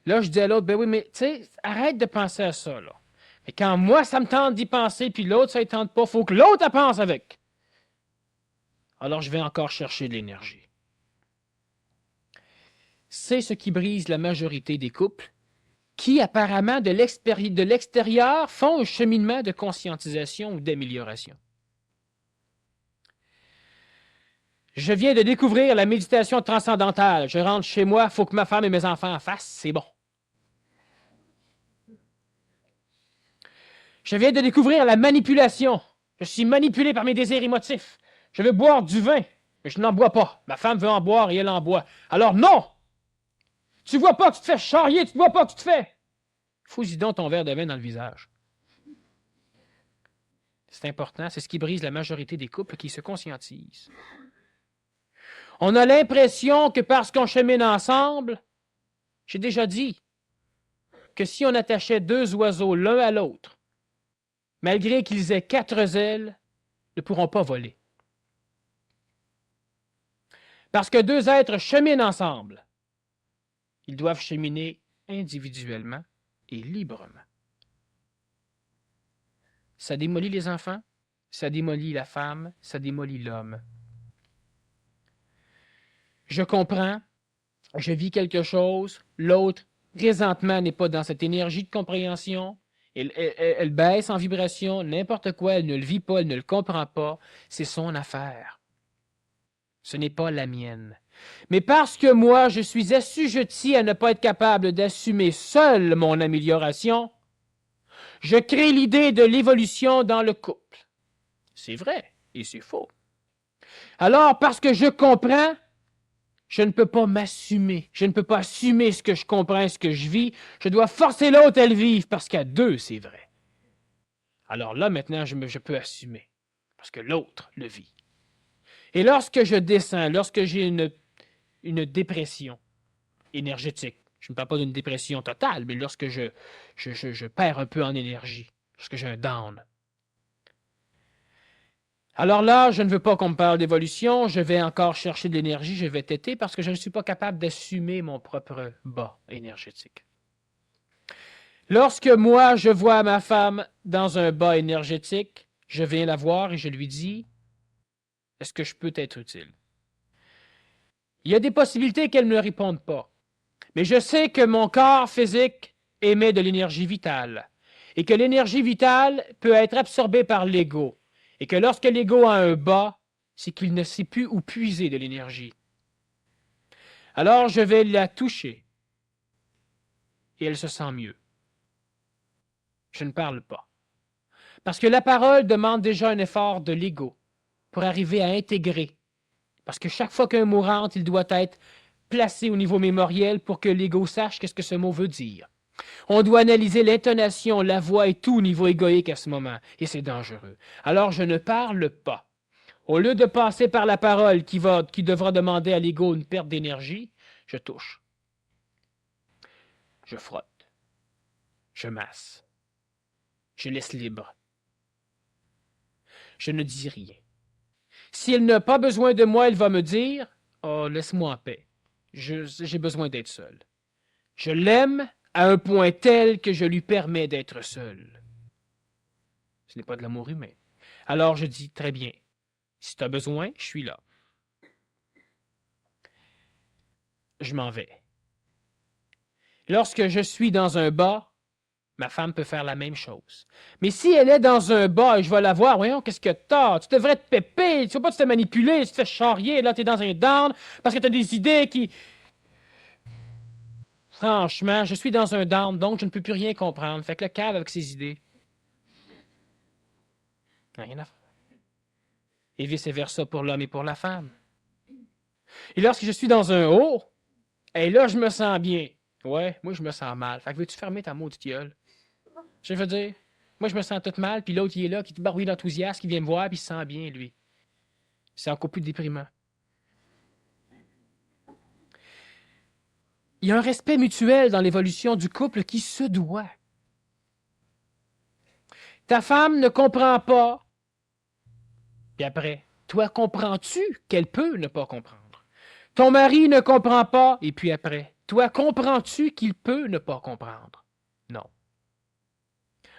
Là, je dis à l'autre, ben oui, mais tu sais, arrête de penser à ça, là. Mais quand moi, ça me tente d'y penser, puis l'autre, ça ne tente pas, il faut que l'autre la pense avec. Alors, je vais encore chercher de l'énergie. C'est ce qui brise la majorité des couples qui, apparemment, de l'extérieur, font un cheminement de conscientisation ou d'amélioration. Je viens de découvrir la méditation transcendantale. Je rentre chez moi, il faut que ma femme et mes enfants en fassent, c'est bon. Je viens de découvrir la manipulation. Je suis manipulé par mes désirs émotifs. Je veux boire du vin, mais je n'en bois pas. Ma femme veut en boire et elle en boit. Alors non! Tu vois pas que tu te fais charrier, tu vois pas que tu te fais. Fous-y donc ton verre de vin dans le visage. C'est important, c'est ce qui brise la majorité des couples qui se conscientisent. On a l'impression que parce qu'on chemine ensemble, j'ai déjà dit que si on attachait 2 oiseaux l'un à l'autre, malgré qu'ils aient 4 ailes, ne pourront pas voler. Parce que 2 êtres cheminent ensemble. Ils doivent cheminer individuellement et librement. Ça démolit les enfants, ça démolit la femme, ça démolit l'homme. Je comprends, je vis quelque chose, l'autre, présentement, n'est pas dans cette énergie de compréhension, elle baisse en vibration, n'importe quoi, elle ne le vit pas, elle ne le comprend pas, c'est son affaire. Ce n'est pas la mienne. Mais parce que moi, je suis assujetti à ne pas être capable d'assumer seul mon amélioration, je crée l'idée de l'évolution dans le couple. C'est vrai et c'est faux. Alors, parce que je comprends, je ne peux pas m'assumer. Je ne peux pas assumer ce que je comprends, ce que je vis. Je dois forcer l'autre à le vivre parce qu'à deux, c'est vrai. Alors là, maintenant, je peux assumer parce que l'autre le vit. Et lorsque je descends, lorsque j'ai une dépression énergétique, je ne parle pas d'une dépression totale, mais lorsque je perds un peu en énergie, lorsque j'ai un down. Alors là, je ne veux pas qu'on me parle d'évolution, je vais encore chercher de l'énergie, je vais têter parce que je ne suis pas capable d'assumer mon propre bas énergétique. Lorsque moi, je vois ma femme dans un bas énergétique, je viens la voir et je lui dis, est-ce que je peux t'être utile? Il y a des possibilités qu'elle ne me réponde pas. Mais je sais que mon corps physique émet de l'énergie vitale et que l'énergie vitale peut être absorbée par l'ego et que lorsque l'ego a un bas, c'est qu'il ne sait plus où puiser de l'énergie. Alors je vais la toucher et elle se sent mieux. Je ne parle pas. Parce que la parole demande déjà un effort de l'ego pour arriver à intégrer. Parce que chaque fois qu'un mot rentre, il doit être placé au niveau mémoriel pour que l'ego sache qu'est-ce que ce mot veut dire. On doit analyser l'intonation, la voix et tout au niveau égoïque à ce moment, et c'est dangereux. Alors je ne parle pas. Au lieu de passer par la parole qui devra demander à l'ego une perte d'énergie, je touche. Je frotte. Je masse. Je laisse libre. Je ne dis rien. Si elle n'a pas besoin de moi, elle va me dire « Oh, laisse-moi en paix. J'ai besoin d'être seul. » Je l'aime à un point tel que je lui permets d'être seul. Ce n'est pas de l'amour humain. Alors je dis « Très bien. Si tu as besoin, je suis là. » Je m'en vais. Lorsque je suis dans un bas, ma femme peut faire la même chose. Mais si elle est dans un bas et je vais la voir, voyons, qu'est-ce que t'as? Tu devrais te péper, tu ne vas pas te manipuler, tu te fais charrier, là, tu es dans un down parce que tu as des idées qui... Franchement, je suis dans un down, donc je ne peux plus rien comprendre. Fait que le cave avec ses idées. Rien à faire. Et vice-versa pour l'homme et pour la femme. Et lorsque je suis dans un haut, et là, je me sens bien. Ouais, moi, je me sens mal. Fait que veux-tu fermer ta maudite gueule? Je veux dire, moi, je me sens tout mal, puis l'autre, il est là, qui te barouille d'enthousiasme, qui vient me voir, puis il se sent bien, lui. C'est encore plus déprimant. Il y a un respect mutuel dans l'évolution du couple qui se doit. Ta femme ne comprend pas. Puis après, toi, comprends-tu qu'elle peut ne pas comprendre? Ton mari ne comprend pas. Et puis après, toi, comprends-tu qu'il peut ne pas comprendre? Non.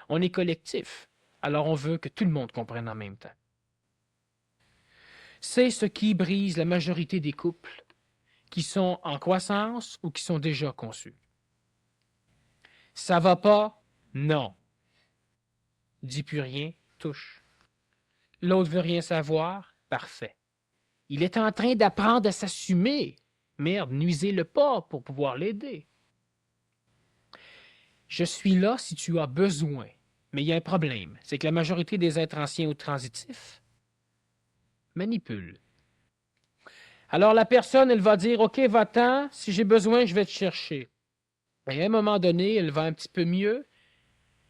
On est collectif. Alors on veut que tout le monde comprenne en même temps. C'est ce qui brise la majorité des couples qui sont en croissance ou qui sont déjà conçus. Ça va pas? Non. Dis plus rien, touche. L'autre veut rien savoir? Parfait. Il est en train d'apprendre à s'assumer. Merde, nuisez-le pas pour pouvoir l'aider. Je suis là si tu as besoin. Mais il y a un problème, c'est que la majorité des êtres anciens ou transitifs manipulent. Alors la personne, elle va dire, OK, va-t'en, si j'ai besoin, je vais te chercher. Et à un moment donné, elle va un petit peu mieux,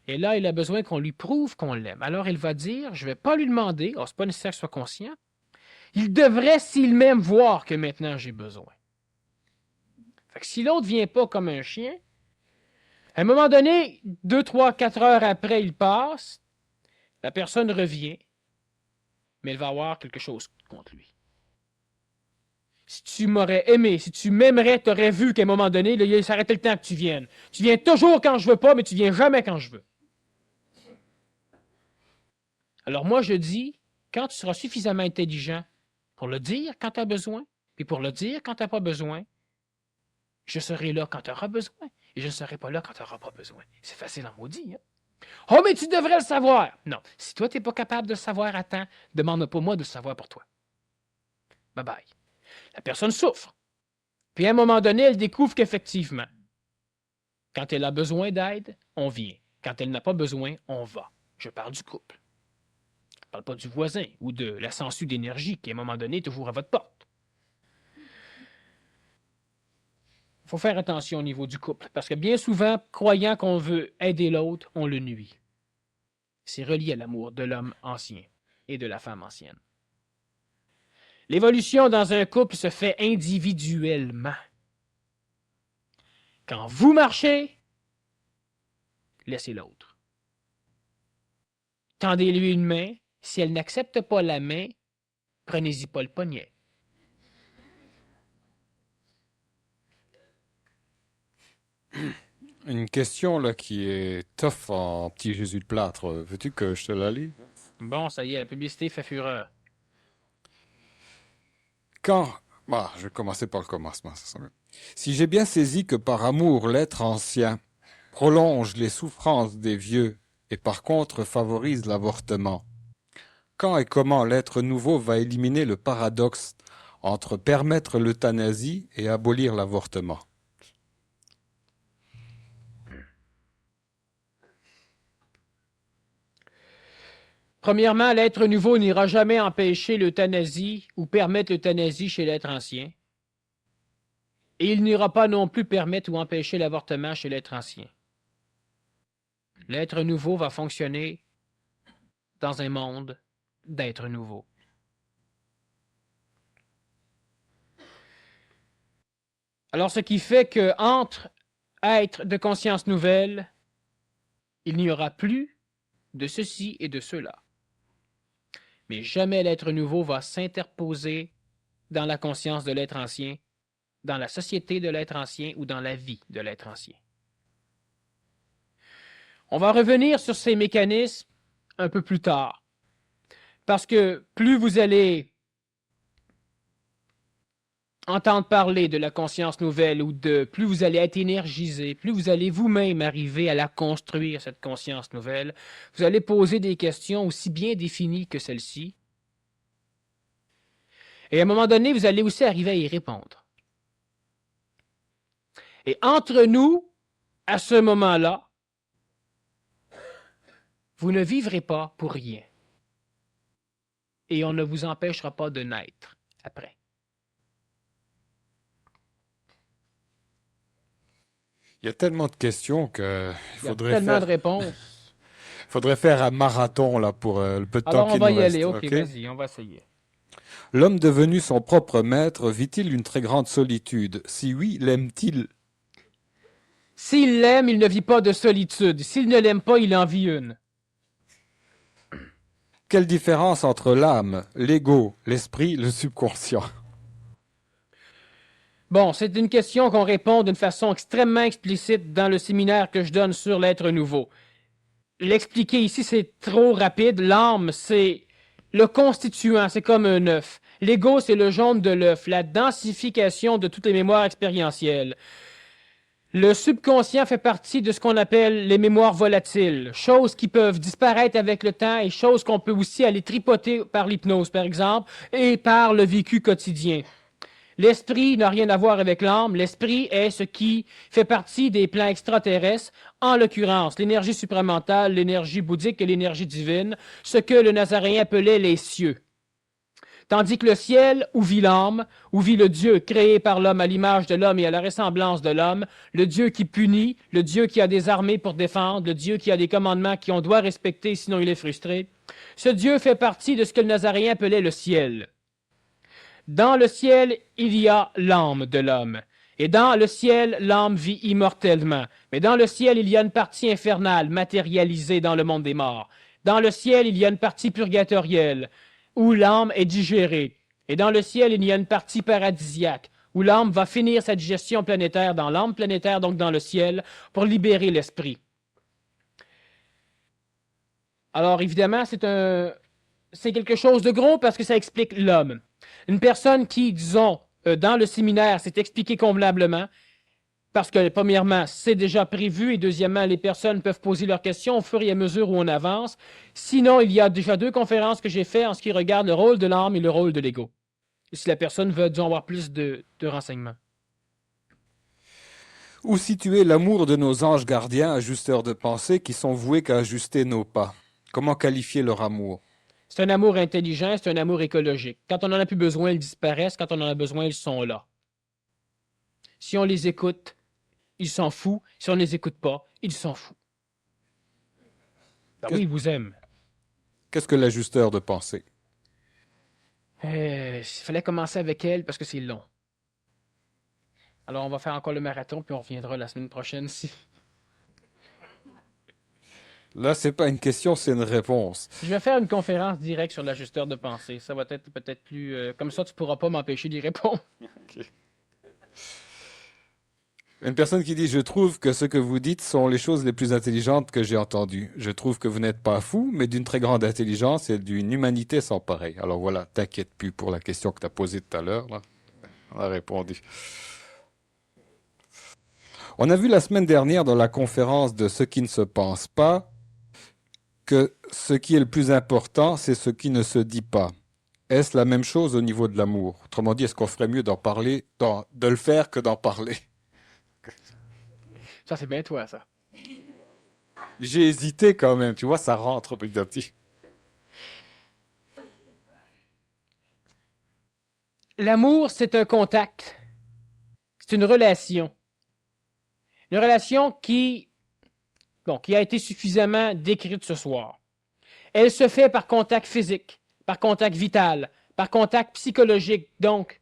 et là, il a besoin qu'on lui prouve qu'on l'aime. Alors elle va dire, je ne vais pas lui demander, oh, c'est pas nécessaire qu'il soit conscient, il devrait, s'il m'aime, voir que maintenant j'ai besoin. Fait que si l'autre ne vient pas comme un chien, à un moment donné, 2, 3, 4 heures après, il passe, la personne revient, mais elle va avoir quelque chose contre lui. si tu m'aurais aimé, si tu m'aimerais, tu aurais vu qu'à un moment donné, là, il s'arrêtait le temps que tu viennes. Tu viens toujours quand je veux pas, mais tu viens jamais quand je veux. Alors moi, je dis, quand tu seras suffisamment intelligent pour le dire quand tu as besoin, puis pour le dire quand tu n'as pas besoin, je serai là quand tu auras besoin, et je ne serai pas là quand tu n'auras pas besoin. C'est facile en maudit, hein? Oh, mais tu devrais le savoir! Non, si toi, tu n'es pas capable de le savoir à temps, demande pas moi de le savoir pour toi. Bye-bye. La personne souffre. Puis à un moment donné, elle découvre qu'effectivement, quand elle a besoin d'aide, on vient. Quand elle n'a pas besoin, on va. Je parle du couple. Je ne parle pas du voisin ou de la sangsue d'énergie qui, à un moment donné, est toujours à votre porte. Il faut faire attention au niveau du couple, parce que bien souvent, croyant qu'on veut aider l'autre, on le nuit. C'est relié à l'amour de l'homme ancien et de la femme ancienne. L'évolution dans un couple se fait individuellement. Quand vous marchez, laissez l'autre. Tendez-lui une main. Si elle n'accepte pas la main, prenez-y pas le poignet. Une question là qui est tough en petit Jésus de plâtre. Veux-tu que je te la lis? Bon, ça y est, la publicité fait fureur. Quand... Bah, je vais commencer par le commencement, ça sera mieux. Si j'ai bien saisi que par amour l'être ancien prolonge les souffrances des vieux et par contre favorise l'avortement, quand et comment l'être nouveau va éliminer le paradoxe entre permettre l'euthanasie et abolir l'avortement? Premièrement, l'être nouveau n'ira jamais empêcher l'euthanasie ou permettre l'euthanasie chez l'être ancien. Et il n'ira pas non plus permettre ou empêcher l'avortement chez l'être ancien. L'être nouveau va fonctionner dans un monde d'êtres nouveaux. Alors, ce qui fait qu'entre êtres de conscience nouvelle, il n'y aura plus de ceci et de cela. Mais jamais l'être nouveau va s'interposer dans la conscience de l'être ancien, dans la société de l'être ancien ou dans la vie de l'être ancien. On va revenir sur ces mécanismes un peu plus tard, parce que plus vous allez entendre parler de la conscience nouvelle ou plus vous allez être énergisé, plus vous allez vous-même arriver à la construire, cette conscience nouvelle, vous allez poser des questions aussi bien définies que celles-ci. Et à un moment donné, vous allez aussi arriver à y répondre. Et entre nous, à ce moment-là, vous ne vivrez pas pour rien. Et on ne vous empêchera pas de naître après. Il y a tellement de questions que Il y a tellement de réponses. faudrait faire un marathon là pour le peu de Alors temps on qu'il va nous y reste. aller, ok, Ok. vas-y, on va essayer. L'homme devenu son propre maître vit-il une très grande solitude? Si oui, l'aime-t-il? S'il l'aime, il ne vit pas de solitude. S'il ne l'aime pas, il en vit une. Quelle différence entre l'âme, l'ego, l'esprit, le subconscient? Bon, c'est une question qu'on répond d'une façon extrêmement explicite dans le séminaire que je donne sur l'être nouveau. L'expliquer ici, c'est trop rapide. L'âme, c'est le constituant, c'est comme un œuf. L'ego, c'est le jaune de l'œuf, la densification de toutes les mémoires expérientielles. Le subconscient fait partie de ce qu'on appelle les mémoires volatiles, choses qui peuvent disparaître avec le temps et choses qu'on peut aussi aller tripoter par l'hypnose, par exemple, et par le vécu quotidien. L'esprit n'a rien à voir avec l'âme. L'esprit est ce qui fait partie des plans extraterrestres, en l'occurrence l'énergie supramentale, l'énergie bouddhique et l'énergie divine, ce que le Nazaréen appelait les cieux. Tandis que le ciel, où vit l'âme, où vit le Dieu créé par l'homme à l'image de l'homme et à la ressemblance de l'homme, le Dieu qui punit, le Dieu qui a des armées pour défendre, le Dieu qui a des commandements qu'on doit respecter sinon il est frustré, ce Dieu fait partie de ce que le Nazaréen appelait le ciel. Dans le ciel, il y a l'âme de l'homme. Et dans le ciel, l'âme vit immortellement. Mais dans le ciel, il y a une partie infernale, matérialisée dans le monde des morts. Dans le ciel, il y a une partie purgatorielle, où l'âme est digérée. Et dans le ciel, il y a une partie paradisiaque, où l'âme va finir sa digestion planétaire dans l'âme planétaire, donc dans le ciel, pour libérer l'esprit. Alors évidemment, c'est quelque chose de gros parce que ça explique l'homme. Une personne qui, disons, dans le séminaire, s'est expliqué convenablement, parce que, premièrement, c'est déjà prévu, et deuxièmement, les personnes peuvent poser leurs questions au fur et à mesure où on avance. Sinon, il y a déjà 2 conférences que j'ai faites en ce qui regarde le rôle de l'âme et le rôle de l'ego. Si la personne veut, disons, avoir plus de renseignements. Où situer l'amour de nos anges gardiens, ajusteurs de pensée, qui sont voués qu'à ajuster nos pas? Comment qualifier leur amour? C'est un amour intelligent, c'est un amour écologique. Quand on n'en a plus besoin, ils disparaissent. Quand on en a besoin, ils sont là. Si on les écoute, ils s'en foutent. Si on ne les écoute pas, ils s'en foutent. Ben oui, ils vous aiment. Qu'est-ce que l'ajusteur de pensée? Il fallait commencer avec elle parce que c'est long. Alors, on va faire encore le marathon, puis on reviendra la semaine prochaine. Là, c'est pas une question, c'est une réponse. Je vais faire une conférence directe sur l'ajusteur de pensée. Ça va être peut-être plus... comme ça, tu pourras pas m'empêcher d'y répondre. Okay. Une personne qui dit « Je trouve que ce que vous dites sont les choses les plus intelligentes que j'ai entendues. Je trouve que vous n'êtes pas fou, mais d'une très grande intelligence et d'une humanité sans pareil. » Alors voilà, t'inquiète plus pour la question que tu as posée tout à l'heure. Là. On a répondu. On a vu la semaine dernière dans la conférence de ce qui ne se pense pas que ce qui est le plus important, c'est ce qui ne se dit pas. Est-ce la même chose au niveau de l'amour? Autrement dit, est-ce qu'on ferait mieux d'en parler, de le faire que d'en parler? Ça, c'est bien toi, ça. J'ai hésité quand même, tu vois, ça rentre petit à petit. L'amour, c'est un contact. C'est une relation. Une relation qui a été suffisamment décrite ce soir. Elle se fait par contact physique, par contact vital, par contact psychologique. Donc,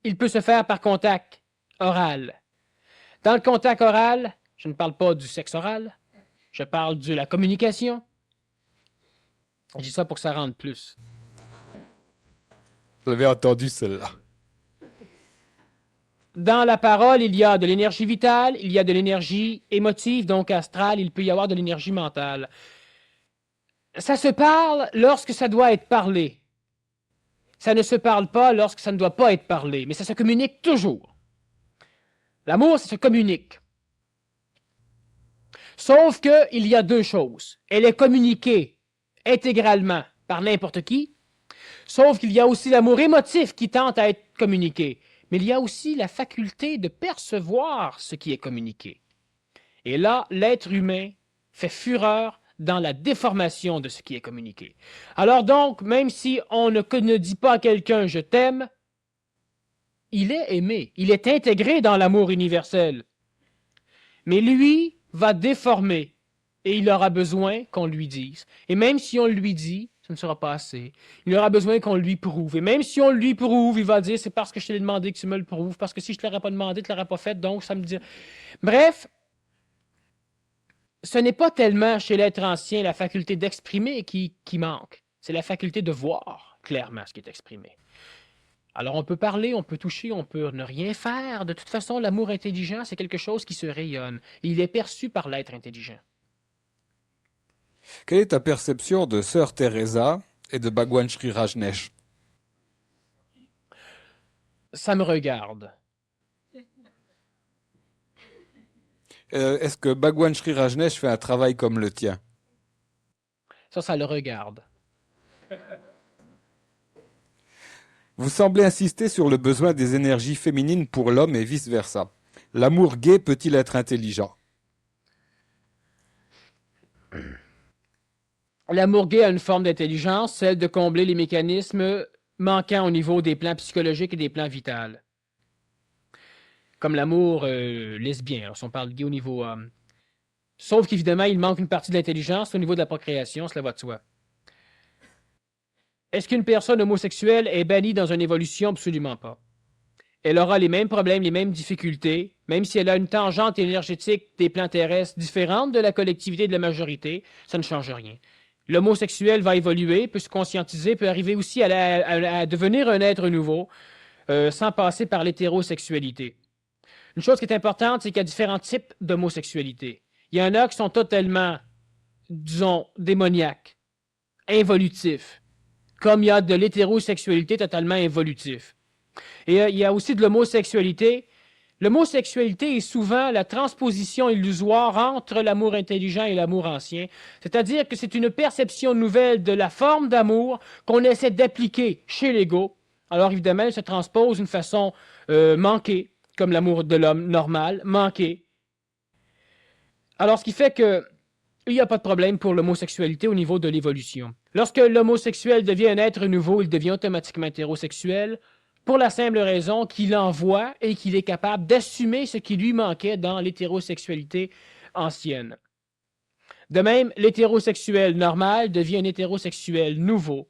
il peut se faire par contact oral. Dans le contact oral, je ne parle pas du sexe oral, je parle de la communication. Je dis ça pour que ça rentre plus. Vous avez entendu celle-là. Dans la parole, il y a de l'énergie vitale, il y a de l'énergie émotive, donc astrale, il peut y avoir de l'énergie mentale. Ça se parle lorsque ça doit être parlé. Ça ne se parle pas lorsque ça ne doit pas être parlé, mais ça se communique toujours. L'amour, ça se communique. Sauf qu'il y a 2 choses. Elle est communiquée intégralement par n'importe qui, sauf qu'il y a aussi l'amour émotif qui tente à être communiqué. Mais il y a aussi la faculté de percevoir ce qui est communiqué. Et là, l'être humain fait fureur dans la déformation de ce qui est communiqué. Alors donc, même si on ne dit pas à quelqu'un « je t'aime », il est aimé, il est intégré dans l'amour universel. Mais lui va déformer et il aura besoin qu'on lui dise. Et même si on lui dit, ce ne sera pas assez. Il aura besoin qu'on lui prouve. Et même si on lui prouve, il va dire c'est parce que je t'ai demandé que tu me le prouves, parce que si je ne te l'aurais pas demandé, tu ne l'aurais pas fait, donc ça me dit. Bref, ce n'est pas tellement chez l'être ancien la faculté d'exprimer qui manque. C'est la faculté de voir clairement ce qui est exprimé. Alors on peut parler, on peut toucher, on peut ne rien faire. De toute façon, l'amour intelligent, c'est quelque chose qui se rayonne. Et il est perçu par l'être intelligent. Quelle est ta perception de Sœur Teresa et de Bhagwan Sri Rajneesh? Ça me regarde. Est-ce que Bhagwan Sri Rajneesh fait un travail comme le tien? Ça le regarde. Vous semblez insister sur le besoin des énergies féminines pour l'homme et vice-versa. L'amour gay peut-il être intelligent? L'amour gay a une forme d'intelligence, celle de combler les mécanismes manquants au niveau des plans psychologiques et des plans vitaux. Comme l'amour lesbien, alors, si on parle gay au niveau homme. Sauf qu'évidemment, il manque une partie de l'intelligence au niveau de la procréation, cela va de soi. Est-ce qu'une personne homosexuelle est bannie dans une évolution? Absolument pas. Elle aura les mêmes problèmes, les mêmes difficultés, même si elle a une tangente énergétique des plans terrestres différente de la collectivité de la majorité, ça ne change rien. L'homosexuel va évoluer, peut se conscientiser, peut arriver aussi à devenir un être nouveau sans passer par l'hétérosexualité. Une chose qui est importante, c'est qu'il y a différents types d'homosexualité. Il y en a qui sont totalement, disons, démoniaques, involutifs, comme il y a de l'hétérosexualité totalement involutif. Et il y a aussi de l'homosexualité. L'homosexualité est souvent la transposition illusoire entre l'amour intelligent et l'amour ancien. C'est-à-dire que c'est une perception nouvelle de la forme d'amour qu'on essaie d'appliquer chez l'ego. Alors évidemment, elle se transpose d'une façon manquée, comme l'amour de l'homme normal, manqué. Alors ce qui fait que il n'y a pas de problème pour l'homosexualité au niveau de l'évolution. Lorsque l'homosexuel devient un être nouveau, il devient automatiquement hétérosexuel pour la simple raison qu'il en voit et qu'il est capable d'assumer ce qui lui manquait dans l'hétérosexualité ancienne. De même, l'hétérosexuel normal devient un hétérosexuel nouveau.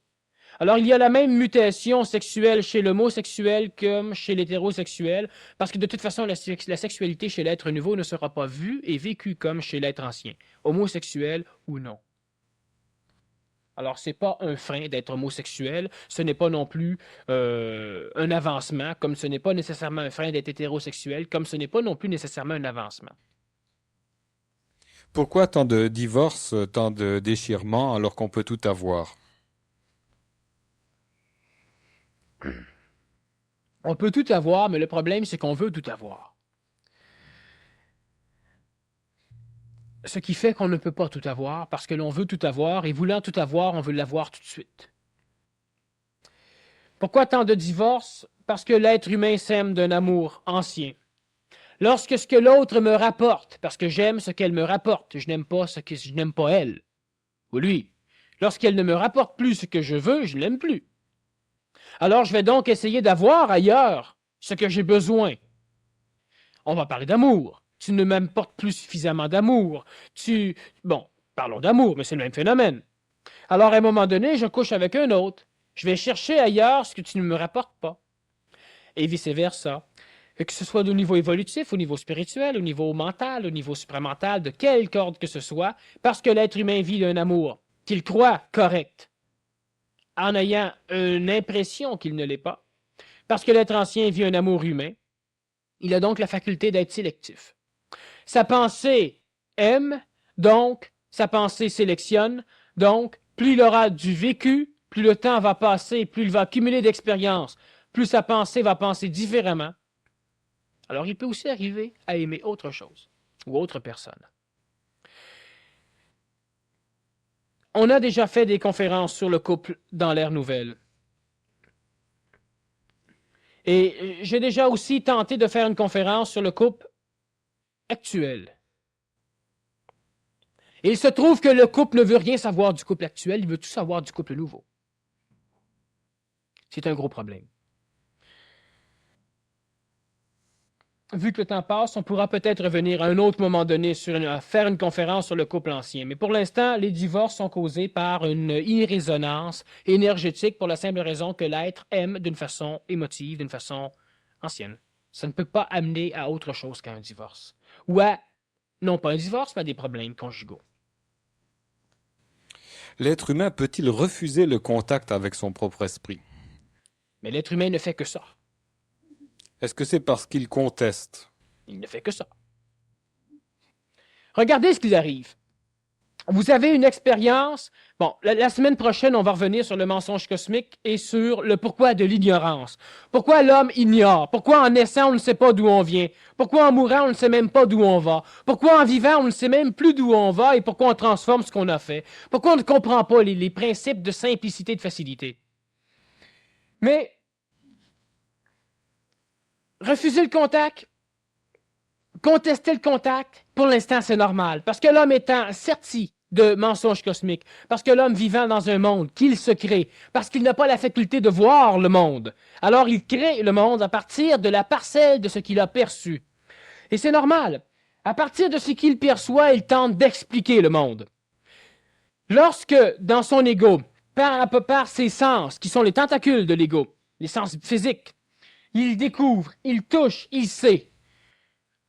Alors, il y a la même mutation sexuelle chez l'homosexuel comme chez l'hétérosexuel, parce que de toute façon, la sexualité chez l'être nouveau ne sera pas vue et vécue comme chez l'être ancien, homosexuel ou non. Alors, ce n'est pas un frein d'être homosexuel, ce n'est pas non plus un avancement, comme ce n'est pas nécessairement un frein d'être hétérosexuel, comme ce n'est pas non plus nécessairement un avancement. Pourquoi tant de divorces, tant de déchirements alors qu'on peut tout avoir? On peut tout avoir, mais le problème, c'est qu'on veut tout avoir. Ce qui fait qu'on ne peut pas tout avoir, parce que l'on veut tout avoir, et voulant tout avoir, on veut l'avoir tout de suite. Pourquoi tant de divorces? Parce que l'être humain s'aime d'un amour ancien. Lorsque ce que l'autre me rapporte, parce que j'aime ce qu'elle me rapporte, je n'aime pas elle, ou lui. Lorsqu'elle ne me rapporte plus ce que je veux, je ne l'aime plus. Alors je vais donc essayer d'avoir ailleurs ce que j'ai besoin. On va parler d'amour. Tu ne m'apportes plus suffisamment d'amour. Bon, parlons d'amour, mais c'est le même phénomène. Alors à un moment donné, je couche avec un autre. Je vais chercher ailleurs ce que tu ne me rapportes pas. Et vice-versa. Que ce soit au niveau évolutif, au niveau spirituel, au niveau mental, au niveau supramental, de quelle corde que ce soit, parce que l'être humain vit d'un amour qu'il croit correct, en ayant une impression qu'il ne l'est pas, parce que l'être ancien vit un amour humain, il a donc la faculté d'être sélectif. Sa pensée aime, donc sa pensée sélectionne, donc plus il aura du vécu, plus le temps va passer, plus il va accumuler d'expérience, plus sa pensée va penser différemment. Alors il peut aussi arriver à aimer autre chose ou autre personne. On a déjà fait des conférences sur le couple dans l'ère nouvelle. Et j'ai déjà aussi tenté de faire une conférence sur le couple actuel. Et il se trouve que le couple ne veut rien savoir du couple actuel, il veut tout savoir du couple nouveau. C'est un gros problème. Vu que le temps passe, on pourra peut-être revenir à un autre moment donné faire une conférence sur le couple ancien. Mais pour l'instant, les divorces sont causés par une irrésonance énergétique pour la simple raison que l'être aime d'une façon émotive, d'une façon ancienne. Ça ne peut pas amener à autre chose qu'à un divorce. Ou à, non pas un divorce, mais à des problèmes conjugaux. L'être humain peut-il refuser le contact avec son propre esprit? Mais l'être humain ne fait que ça. Est-ce que c'est parce qu'il conteste? Il ne fait que ça. Regardez ce qui arrive. Vous avez une expérience. Bon, la semaine prochaine, on va revenir sur le mensonge cosmique et sur le pourquoi de l'ignorance. Pourquoi l'homme ignore? Pourquoi en naissant, on ne sait pas d'où on vient? Pourquoi en mourant, on ne sait même pas d'où on va? Pourquoi en vivant, on ne sait même plus d'où on va et pourquoi on transforme ce qu'on a fait? Pourquoi on ne comprend pas les principes de simplicité et de facilité? Mais refuser le contact, contester le contact, pour l'instant, c'est normal. Parce que l'homme étant serti de mensonges cosmiques, parce que l'homme vivant dans un monde qu'il se crée, parce qu'il n'a pas la faculté de voir le monde, alors il crée le monde à partir de la parcelle de ce qu'il a perçu. Et c'est normal. À partir de ce qu'il perçoit, il tente d'expliquer le monde. Lorsque, dans son ego, par ses sens, qui sont les tentacules de l'ego, les sens physiques, il découvre, il touche, il sait.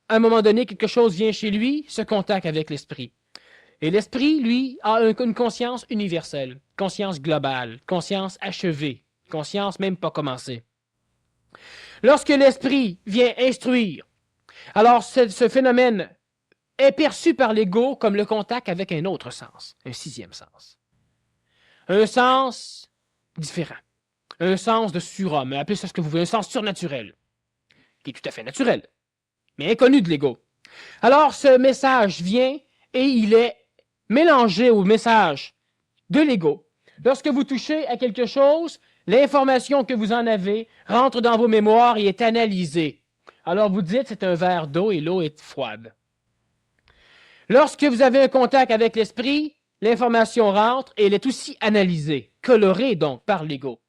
À un moment donné, quelque chose vient chez lui, se contacte avec l'esprit. Et l'esprit, lui, a une conscience universelle, conscience globale, conscience achevée, conscience même pas commencée. Lorsque l'esprit vient instruire, alors ce phénomène est perçu par l'ego comme le contact avec un autre sens, un sixième sens. Un sens différent, un sens de surhomme, appelez ça ce que vous voulez, un sens surnaturel, qui est tout à fait naturel, mais inconnu de l'ego. Alors ce message vient et il est mélangé au message de l'ego. Lorsque vous touchez à quelque chose, l'information que vous en avez rentre dans vos mémoires et est analysée. Alors vous dites c'est un verre d'eau et l'eau est froide. Lorsque vous avez un contact avec l'esprit, l'information rentre et elle est aussi analysée, colorée donc par l'ego,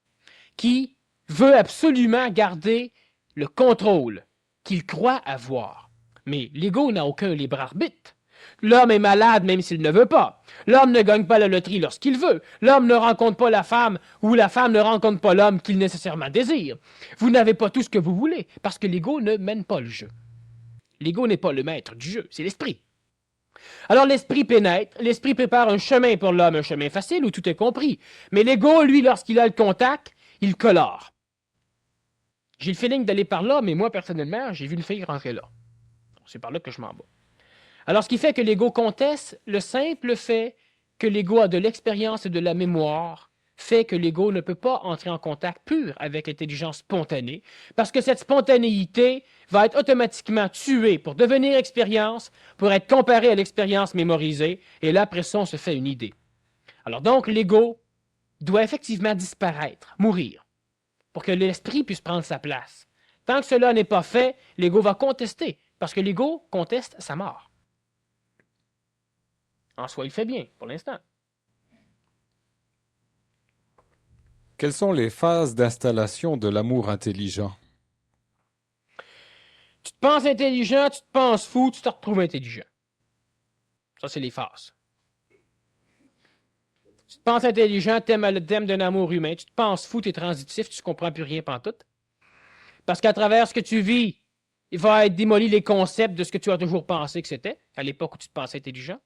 qui veut absolument garder le contrôle qu'il croit avoir. Mais l'ego n'a aucun libre arbitre. L'homme est malade même s'il ne veut pas. L'homme ne gagne pas la loterie lorsqu'il veut. L'homme ne rencontre pas la femme ou la femme ne rencontre pas l'homme qu'il nécessairement désire. Vous n'avez pas tout ce que vous voulez parce que l'ego ne mène pas le jeu. L'ego n'est pas le maître du jeu, c'est l'esprit. Alors l'esprit pénètre, l'esprit prépare un chemin pour l'homme, un chemin facile où tout est compris. Mais l'ego, lui, lorsqu'il a le contact, il colore. J'ai le feeling d'aller par là, mais moi, personnellement, j'ai vu une fille rentrer là. C'est par là que je m'en vais. Alors, ce qui fait que l'ego conteste, le simple fait que l'ego a de l'expérience et de la mémoire, fait que l'ego ne peut pas entrer en contact pur avec l'intelligence spontanée, parce que cette spontanéité va être automatiquement tuée pour devenir expérience, pour être comparée à l'expérience mémorisée, et là, après ça, on se fait une idée. Alors donc, l'ego doit effectivement disparaître, mourir, pour que l'esprit puisse prendre sa place. Tant que cela n'est pas fait, l'ego va contester, parce que l'ego conteste sa mort. En soi, il fait bien, pour l'instant. Quelles sont les phases d'installation de l'amour intelligent? Tu te penses intelligent, tu te penses fou, tu te retrouves intelligent. Ça, c'est les phases. Tu te penses intelligent, t'aimes le thème d'un amour humain. Tu te penses fou, t'es transitif, tu ne comprends plus rien pantoute. Parce qu'à travers ce que tu vis, il va être démoli les concepts de ce que tu as toujours pensé que c'était, à l'époque où tu te pensais intelligent.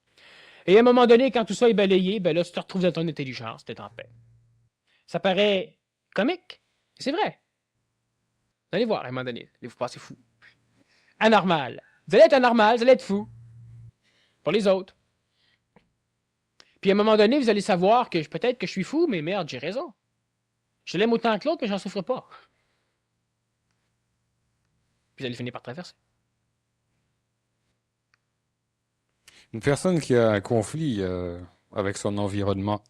Et à un moment donné, quand tout ça est balayé, ben là, tu te retrouves dans ton intelligence, tu es en paix. Ça paraît comique, mais c'est vrai. Vous allez voir à un moment donné, vous passez fou. Anormal. Vous allez être anormal, vous allez être fou. Pour les autres. Puis à un moment donné, vous allez savoir que peut-être que je suis fou, mais merde, j'ai raison. Je l'aime autant que l'autre, mais j'en souffre pas. Puis vous allez finir par traverser. Une personne qui a un conflit avec son environnement,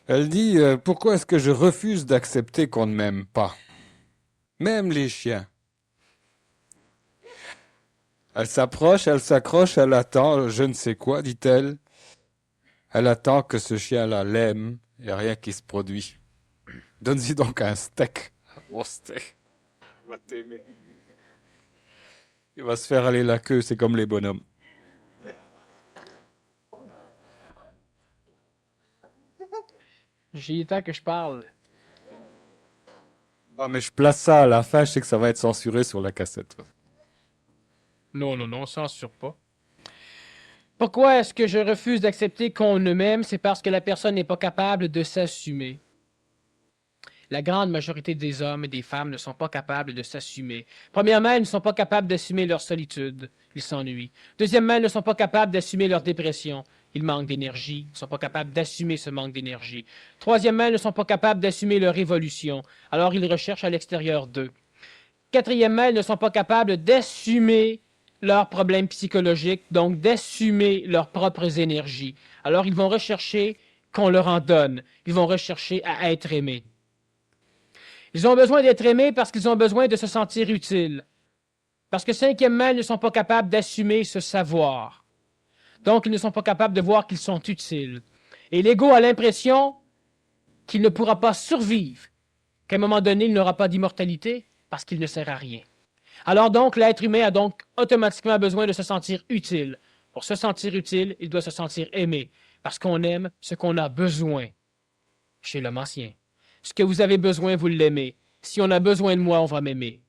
elle dit pourquoi est-ce que je refuse d'accepter qu'on ne m'aime pas? Même les chiens. Elle s'approche, elle s'accroche, elle attend, je ne sais quoi, dit-elle. Elle attend que ce chien-là l'aime, il n'y a rien qui se produit. Donne-y donc un steak. Oh, steak. Il va t'aimer. Il va se faire aller la queue, c'est comme les bonhommes. J'ai le temps que je parle. Ah, mais je place ça à la fin, je sais que ça va être censuré sur la cassette. Non, censure pas. Pourquoi est-ce que je refuse d'accepter qu'on ne m'aime? C'est parce que la personne n'est pas capable de s'assumer. La grande majorité des hommes et des femmes ne sont pas capables de s'assumer. Premièrement, ils ne sont pas capables d'assumer leur solitude. Ils s'ennuient. Deuxièmement, ils ne sont pas capables d'assumer leur dépression. Ils manquent d'énergie. Ils ne sont pas capables d'assumer ce manque d'énergie. Troisièmement, ils ne sont pas capables d'assumer leur évolution. Alors, ils recherchent à l'extérieur d'eux. Quatrièmement, ils ne sont pas capables d'assumer leurs problèmes psychologiques, donc d'assumer leurs propres énergies. Alors, ils vont rechercher qu'on leur en donne. Ils vont rechercher à être aimés. Ils ont besoin d'être aimés parce qu'ils ont besoin de se sentir utiles. Parce que cinquièmement, ils ne sont pas capables d'assumer ce savoir. Donc, ils ne sont pas capables de voir qu'ils sont utiles. Et l'ego a l'impression qu'il ne pourra pas survivre, qu'à un moment donné, il n'aura pas d'immortalité parce qu'il ne sert à rien. Alors donc, l'être humain a donc automatiquement besoin de se sentir utile. Pour se sentir utile, il doit se sentir aimé, parce qu'on aime ce qu'on a besoin. Chez l'homme ancien. Ce que vous avez besoin, vous l'aimez. Si on a besoin de moi, on va m'aimer.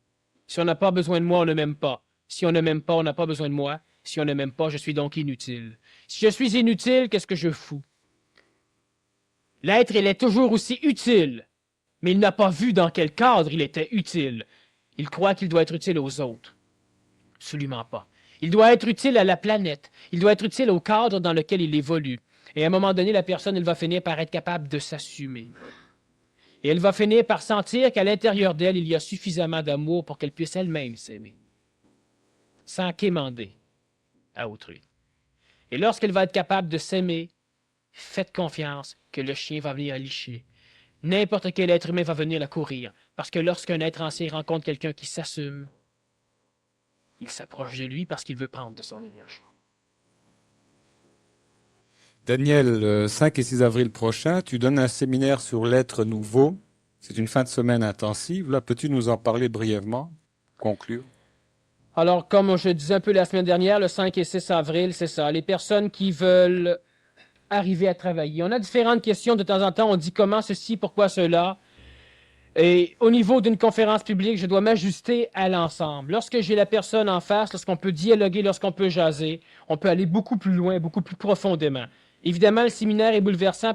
Si on n'a pas besoin de moi, on ne m'aime pas. Si on ne m'aime pas, on n'a pas besoin de moi. Si on ne m'aime pas, je suis donc inutile. Si je suis inutile, qu'est-ce que je fous? L'être, il est toujours aussi utile, mais il n'a pas vu dans quel cadre il était utile. Il croit qu'il doit être utile aux autres. Absolument pas. Il doit être utile à la planète. Il doit être utile au cadre dans lequel il évolue. Et à un moment donné, la personne, elle va finir par être capable de s'assumer. Et elle va finir par sentir qu'à l'intérieur d'elle, il y a suffisamment d'amour pour qu'elle puisse elle-même s'aimer, sans quémander à autrui. Et lorsqu'elle va être capable de s'aimer, faites confiance que le chien va venir la licher. N'importe quel être humain va venir la courir. Parce que lorsqu'un être ancien rencontre quelqu'un qui s'assume, il s'approche de lui parce qu'il veut prendre de son énergie. Daniel, le 5 et 6 avril prochain, tu donnes un séminaire sur l'être nouveau. C'est une fin de semaine intensive. Là, peux-tu nous en parler brièvement, conclure? Alors, comme je disais un peu la semaine dernière, le 5 et 6 avril, c'est ça. Les personnes qui veulent arriver à travailler. On a différentes questions de temps en temps. On dit comment ceci, pourquoi cela. Et au niveau d'une conférence publique, je dois m'ajuster à l'ensemble. Lorsque j'ai la personne en face, lorsqu'on peut dialoguer, lorsqu'on peut jaser, on peut aller beaucoup plus loin, beaucoup plus profondément. Évidemment, le séminaire est bouleversant.